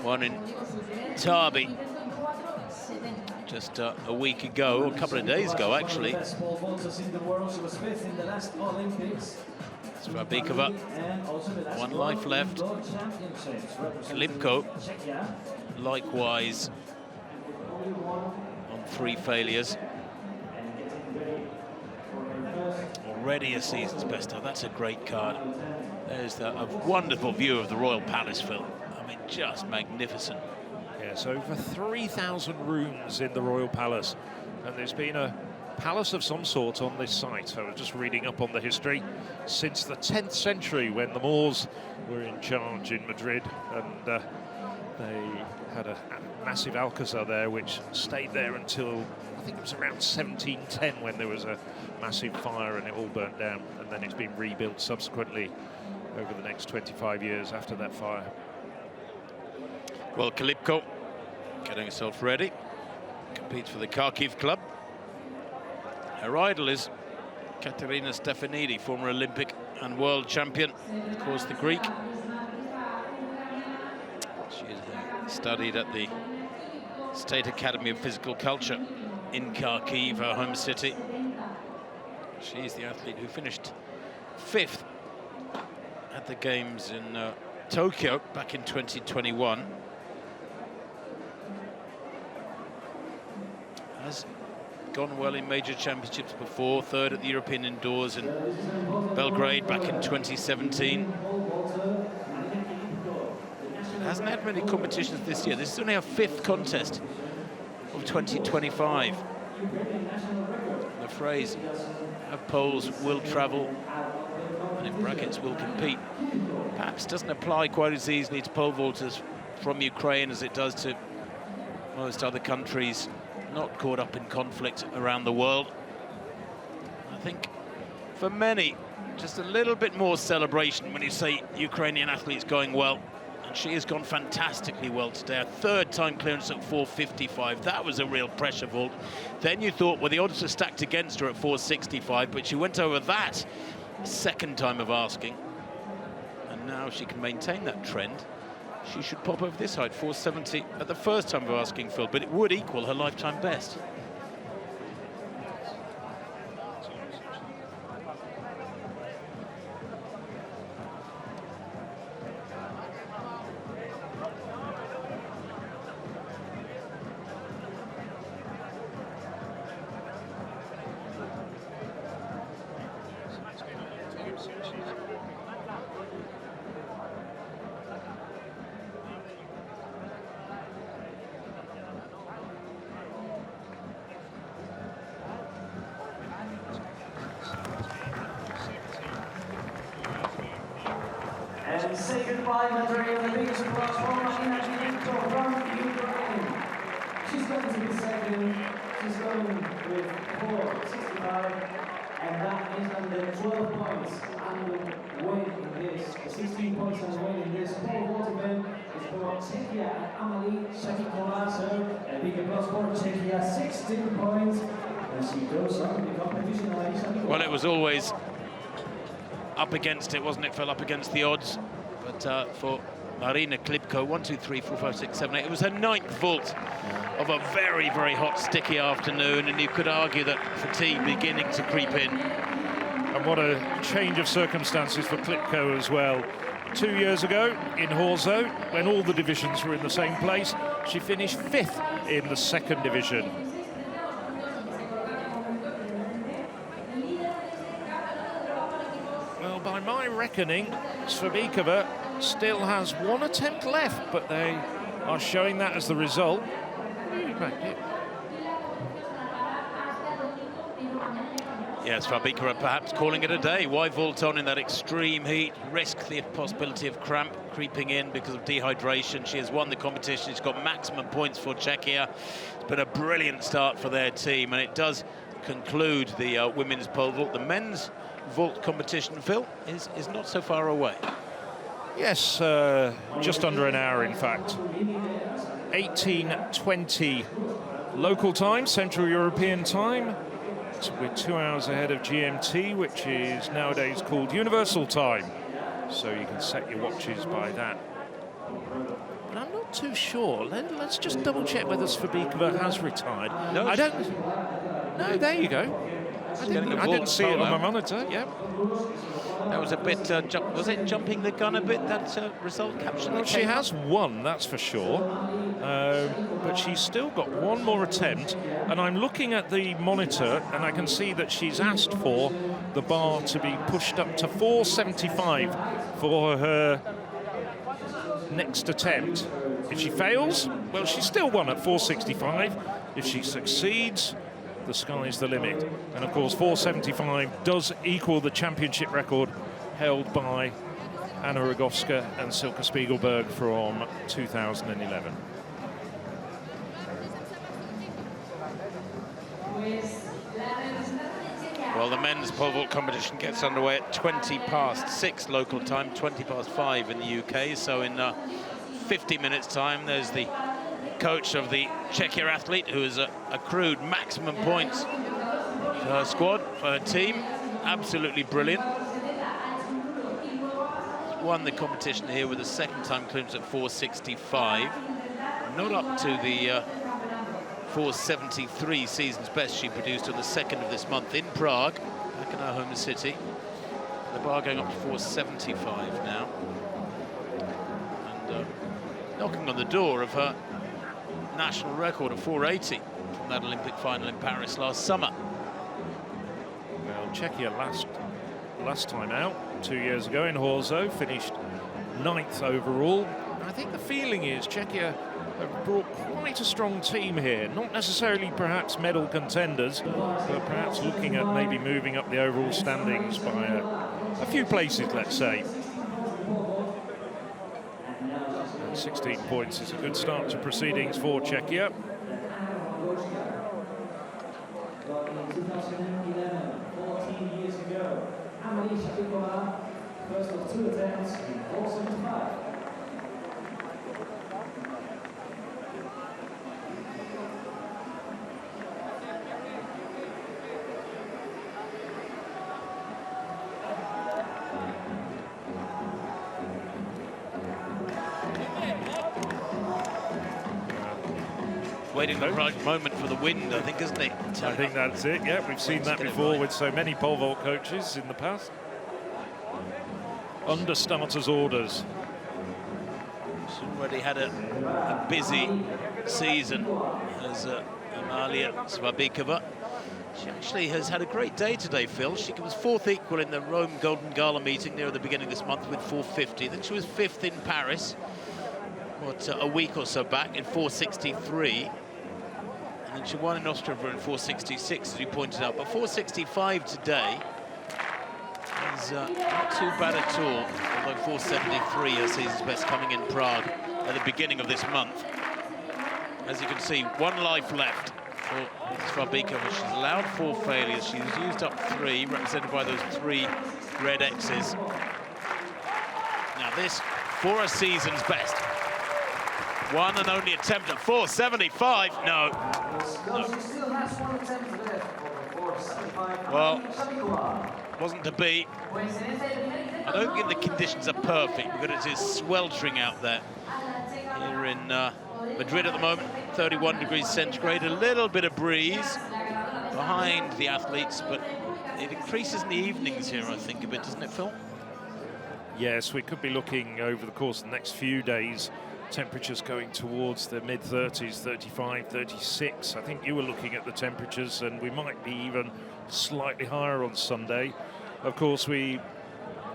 won in Tarbi just a week ago, or a couple of days ago, actually. Svabikova, 1 life left. Kilipko, likewise, on 3 failures. already a season's best time. That's a great card. There's a wonderful view of the Royal Palace, Phil. I mean, just magnificent. Yes, over 3,000 rooms in the Royal Palace, and there's been a palace of some sort on this site. I was just reading up on the history since the 10th century when the Moors were in charge in Madrid, and they had a massive Alcazar there which stayed there until I think it was around 1710 when there was a massive fire and it all burnt down, and then it's been rebuilt subsequently over the next 25 years after that fire. Well, Klipko getting herself ready, competes for the Kharkiv club. Her idol is Katerina Stefanidi, former Olympic and world champion, of course the Greek. She studied at the State Academy of Physical Culture in Kharkiv, her home city. She's the athlete who finished 5th at the Games in Tokyo back in 2021. Has gone well in major championships before, 3rd at the European Indoors in Belgrade back in 2017. Hasn't had many competitions this year. This is only her 5th contest of 2025. The phrase of Poles will travel, and in brackets will compete, perhaps doesn't apply quite as easily to pole vaulters from Ukraine as it does to most other countries not caught up in conflict around the world. I think for many, just a little bit more celebration when you say Ukrainian athletes going well. And she has gone fantastically well today. A 3rd time clearance at 4:55. That was a real pressure vault. Then you thought, well, the odds are stacked against her at 4:65, but she went over that 2nd time of asking. And now she can maintain that trend. She should pop over this height, 4:70 at the 1st time of asking, Phil, but it would equal her lifetime best. And say goodbye, Madrid, and the biggest applause for Marina Klipko from Ukraine. She's going to be 2nd. She's going with 4:65, and that is under 12 points underweight in this. 16 points underweight in this pole vault event is for Czechia and Amalie Shakikova. So a big applause for Czechia, 16 points, and she goes on the competition. Well, it was always up against it, wasn't it, Phil? Up against the odds. But for Marina Klipko, 1, 2, 3, 4, 5, 6, 7, 8. It was her 9th vault of a very, very hot, sticky afternoon, and you could argue that fatigue beginning to creep in. And what a change of circumstances for Klipko as well. 2 years ago in Horzo, when all the divisions were in the same place, she finished 5th in the 2nd division. Well, by my reckoning, Svabikova still has 1 attempt left, but they are showing that as the result. Yes, Svabikova perhaps calling it a day. Why vault on in that extreme heat, risk the possibility of cramp creeping in because of dehydration? She has won the competition. She's got maximum points for Czechia. It's been a brilliant start for their team, and it does conclude the women's pole vault. The men's vault competition, Phil, is not so far away. Yes, just under an hour, in fact. 18:20 local time, Central European time. So we're 2 hours ahead of GMT, which is nowadays called Universal Time. So you can set your watches by that. But I'm not too sure. Let's just double check whether Svabikova has retired. No, I don't. No, there you go. I didn't see it on my monitor. Yeah. That was a bit, was it jumping the gun a bit, that result caption? Well, she has won, that's for sure. But she's still got 1 more attempt. And I'm looking at the monitor, and I can see that she's asked for the bar to be pushed up to 475 for her next attempt. If she fails, well, she's still won at 465. If she succeeds, the sky's the limit. And of course, 475 does equal the championship record held by Anna Rogowska and Silke Spiegelberg from 2011. Well, the men's pole vault competition gets underway at 20:06 local time, 20:05 in the UK. So in 50 minutes' time, there's the coach of the Czechia athlete who has accrued maximum points for her squad, for her team. Absolutely brilliant. Won the competition here with a second-time clearance at 465. Not up to the 473 season's best she produced on the 2nd of this month in Prague, back in her home city. The bar going up to 475 now. And knocking on the door of her national record of 480 from that Olympic final in Paris last summer. Well, Czechia last time out, 2 years ago in Horzo, finished 9th overall. I think the feeling is Czechia have brought quite a strong team here, not necessarily perhaps medal contenders, but perhaps looking at maybe moving up the overall standings by a few places, let's say. And 16 points is a good start to proceedings for Czechia. In 2011, 14 years ago, Amelie Shapikova, first of 2 attempts in 475. Waiting the right moment for the wind, I think, isn't it? I think that's it, yeah. We've seen that before with so many pole vault coaches in the past. Under starters' orders. She's already had a busy season as Amalia Svabikova. She actually has had a great day today, Phil. She was 4th equal in the Rome Golden Gala meeting near the beginning of this month with 450. Then she was 5th in Paris, a week or so back, in 463. And then she won in Austria in 466, as you pointed out. But 465 today is not too bad at all, although 473, her season's best, coming in Prague at the beginning of this month. As you can see, 1 life left for Svabikova. She's allowed 4 failures. She's used up 3, represented by those 3 red X's. Now this, for a season's best. 1 and only attempt at 475. No. Well, wasn't to be. I don't think the conditions are perfect because it is sweltering out there. Here in Madrid at the moment, 31 degrees centigrade, a little bit of breeze behind the athletes, but it increases in the evenings here, I think, a bit, doesn't it, Phil? Yes, we could be looking over the course of the next few days, temperatures going towards the mid-30s, 35, 36. I think you were looking at the temperatures, and we might be even slightly higher on Sunday. Of course, we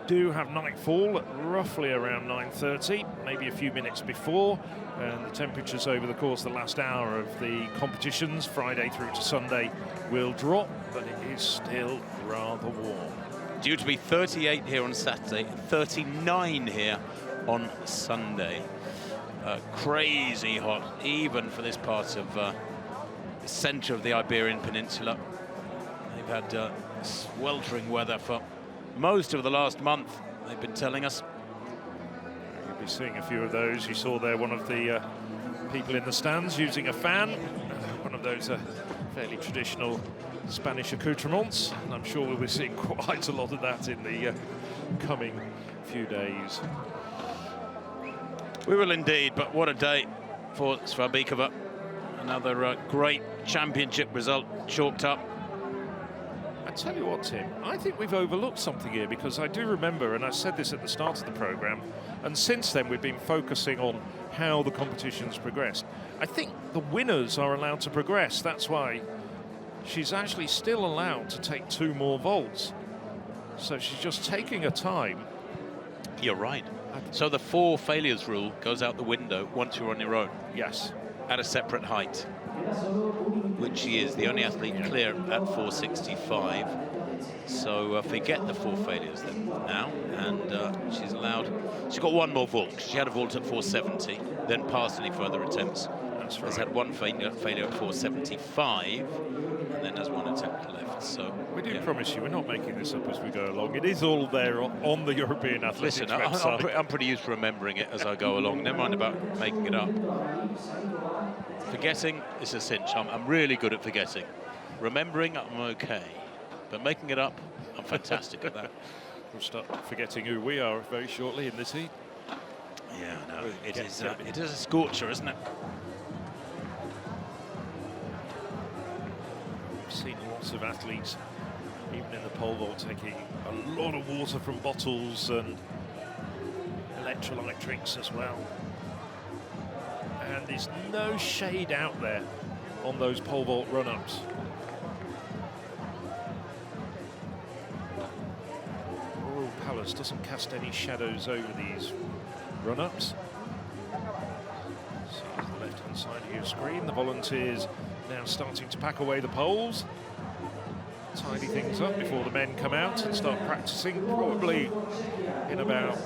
do have nightfall at roughly around 9:30, maybe a few minutes before, and the temperatures over the course of the last hour of the competitions, Friday through to Sunday, will drop, but it is still rather warm. Due to be 38 here on Saturday, 39 here on Sunday. Crazy hot, even for this part of the centre of the Iberian Peninsula. They've had sweltering weather for most of the last month, they've been telling us. You'll be seeing a few of those. You saw there one of the people in the stands using a fan, one of those fairly traditional Spanish accoutrements, and I'm sure we'll be seeing quite a lot of that in the coming few days. We will indeed, but what a day for Svabikova. Another great championship result chalked up. I tell you what, Tim, I think we've overlooked something here, because I do remember, and I said this at the start of the programme, and since then we've been focusing on how the competition's progressed. I think the winners are allowed to progress. That's why she's actually still allowed to take 2 more vaults. So she's just taking her time. You're right. So the 4 failures rule goes out the window once you're on your own. Yes. At a separate height, which she is the only athlete clear at 465. So forget the 4 failures then now, and she's got 1 more vault. She had a vault at 470, then passed any further attempts. That's right. Has had 1 failure at 475, and then has 1 attempt left. So we do promise you, we're not making this up as we go along. It is all there on the European Athletics listen, website. I'm pretty used to remembering it as I go along. Never mind about making it up. Forgetting is a cinch. I'm really good at forgetting. Remembering, I'm okay. But making it up, I'm fantastic at that. We'll start forgetting who we are very shortly in this heat. Yeah, no, it is a scorcher, isn't it? We've seen lots of athletes, even in the pole vault, taking a lot of water from bottles and electrolyte drinks as well. And there's no shade out there on those pole vault run-ups. Royal Palace doesn't cast any shadows over these run-ups. See the left-hand side of your screen, the volunteers now starting to pack away the poles, tidy things up before the men come out and start practicing, probably in about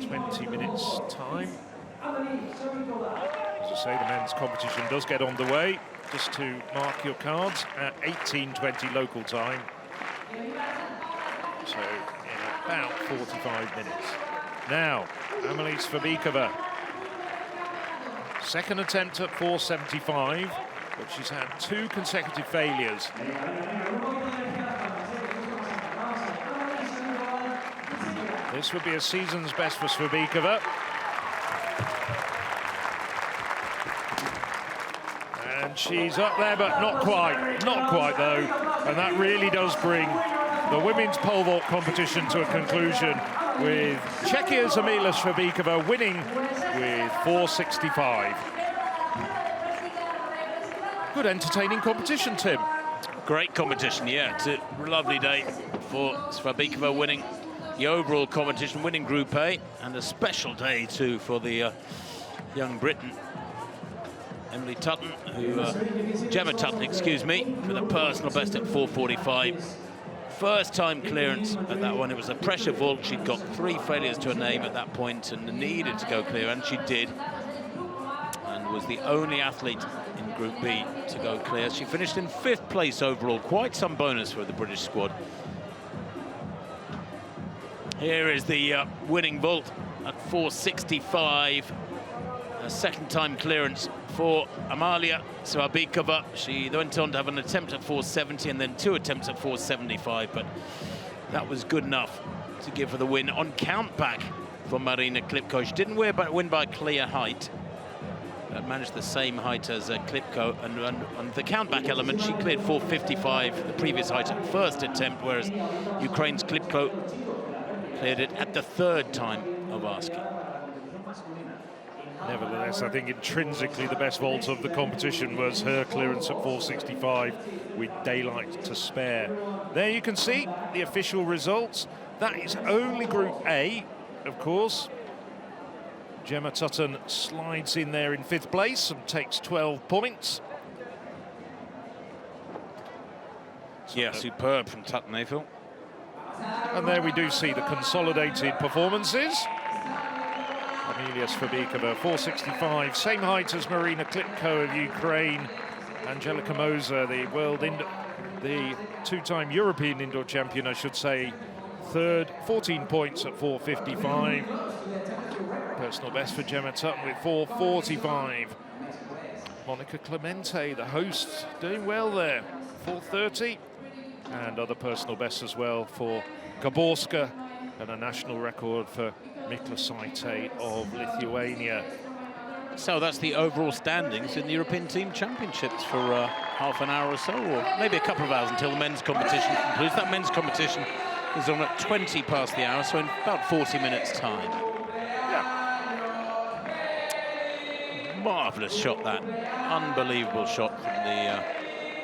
20 minutes time. As I say, the men's competition does get underway. Just to mark your cards, at 18:20 local time. So in about 45 minutes. Now, Amelie Svabikova. Second attempt at 475, but she's had 2 consecutive failures. This would be a season's best for Svabikova. And she's up there, but not quite though. And that really does bring the women's pole vault competition to a conclusion, with Czechia's Amelia Svabikova winning with 465. Good entertaining competition, Tim. Great competition, yeah. It's a lovely day for Svabikova winning the overall competition, winning Group A, and a special day too for the young Briton, Emily Tutton, Gemma Tutton, excuse me, with a personal best at 445. First time clearance at that one. It was a pressure vault. She'd got 3 failures to her name at that point and needed to go clear, and she did, and was the only athlete in Group B to go clear. She finished in 5th place overall, quite some bonus for the British squad. Here is the winning vault at 465. A second time clearance for Amalia Svabikova. She went on to have an attempt at 470 and then 2 attempts at 475, but that was good enough to give her the win on countback for Marina Klipko. She didn't win by clear height, but managed the same height as Klipko, and on the countback element she cleared 455, the previous height at first attempt, whereas Ukraine's Klipko cleared it at the 3rd time of asking. Nevertheless, I think intrinsically the best vault of the competition was her clearance at 465 with daylight to spare. There you can see the official results. That is only Group A, of course. Gemma Tutton slides in there in 5th place and takes 12 points. Yeah, superb from Tutton, I feel. And there we do see the consolidated performances. Amelia Svabikova, 465, same height as Marina Klipko of Ukraine. Angelika Moser, the 2-time European indoor champion, I should say, 3rd, 14 points at 455. Personal best for Gemma Tutton with 445. Monica Clemente, the host, doing well there, 430. And other personal bests as well for Gaborska, and a national record for Miklasaite of Lithuania. So that's the overall standings in the European Team Championships for half an hour or so, or maybe a couple of hours until the men's competition concludes. That men's competition is on at 20 past the hour, so in about 40 minutes' time. Yeah. Marvellous shot, that. Unbelievable shot from the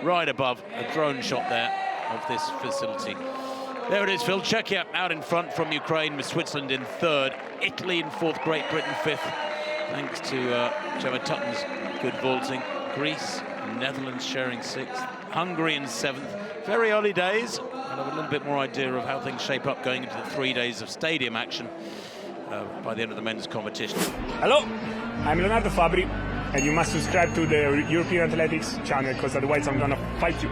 right above, a drone shot there of this facility. There it is, Phil. Czechia out in front from Ukraine, with Switzerland in third, Italy in fourth, Great Britain fifth, thanks to Gemma Tutton's good vaulting. Greece and Netherlands sharing sixth, Hungary in seventh. Very early days. I'll have a little bit more idea of how things shape up going into the 3 days of stadium action by the end of the men's competition. Hello, I'm Leonardo Fabri, and you must subscribe to the European Athletics channel, because otherwise I'm gonna fight you.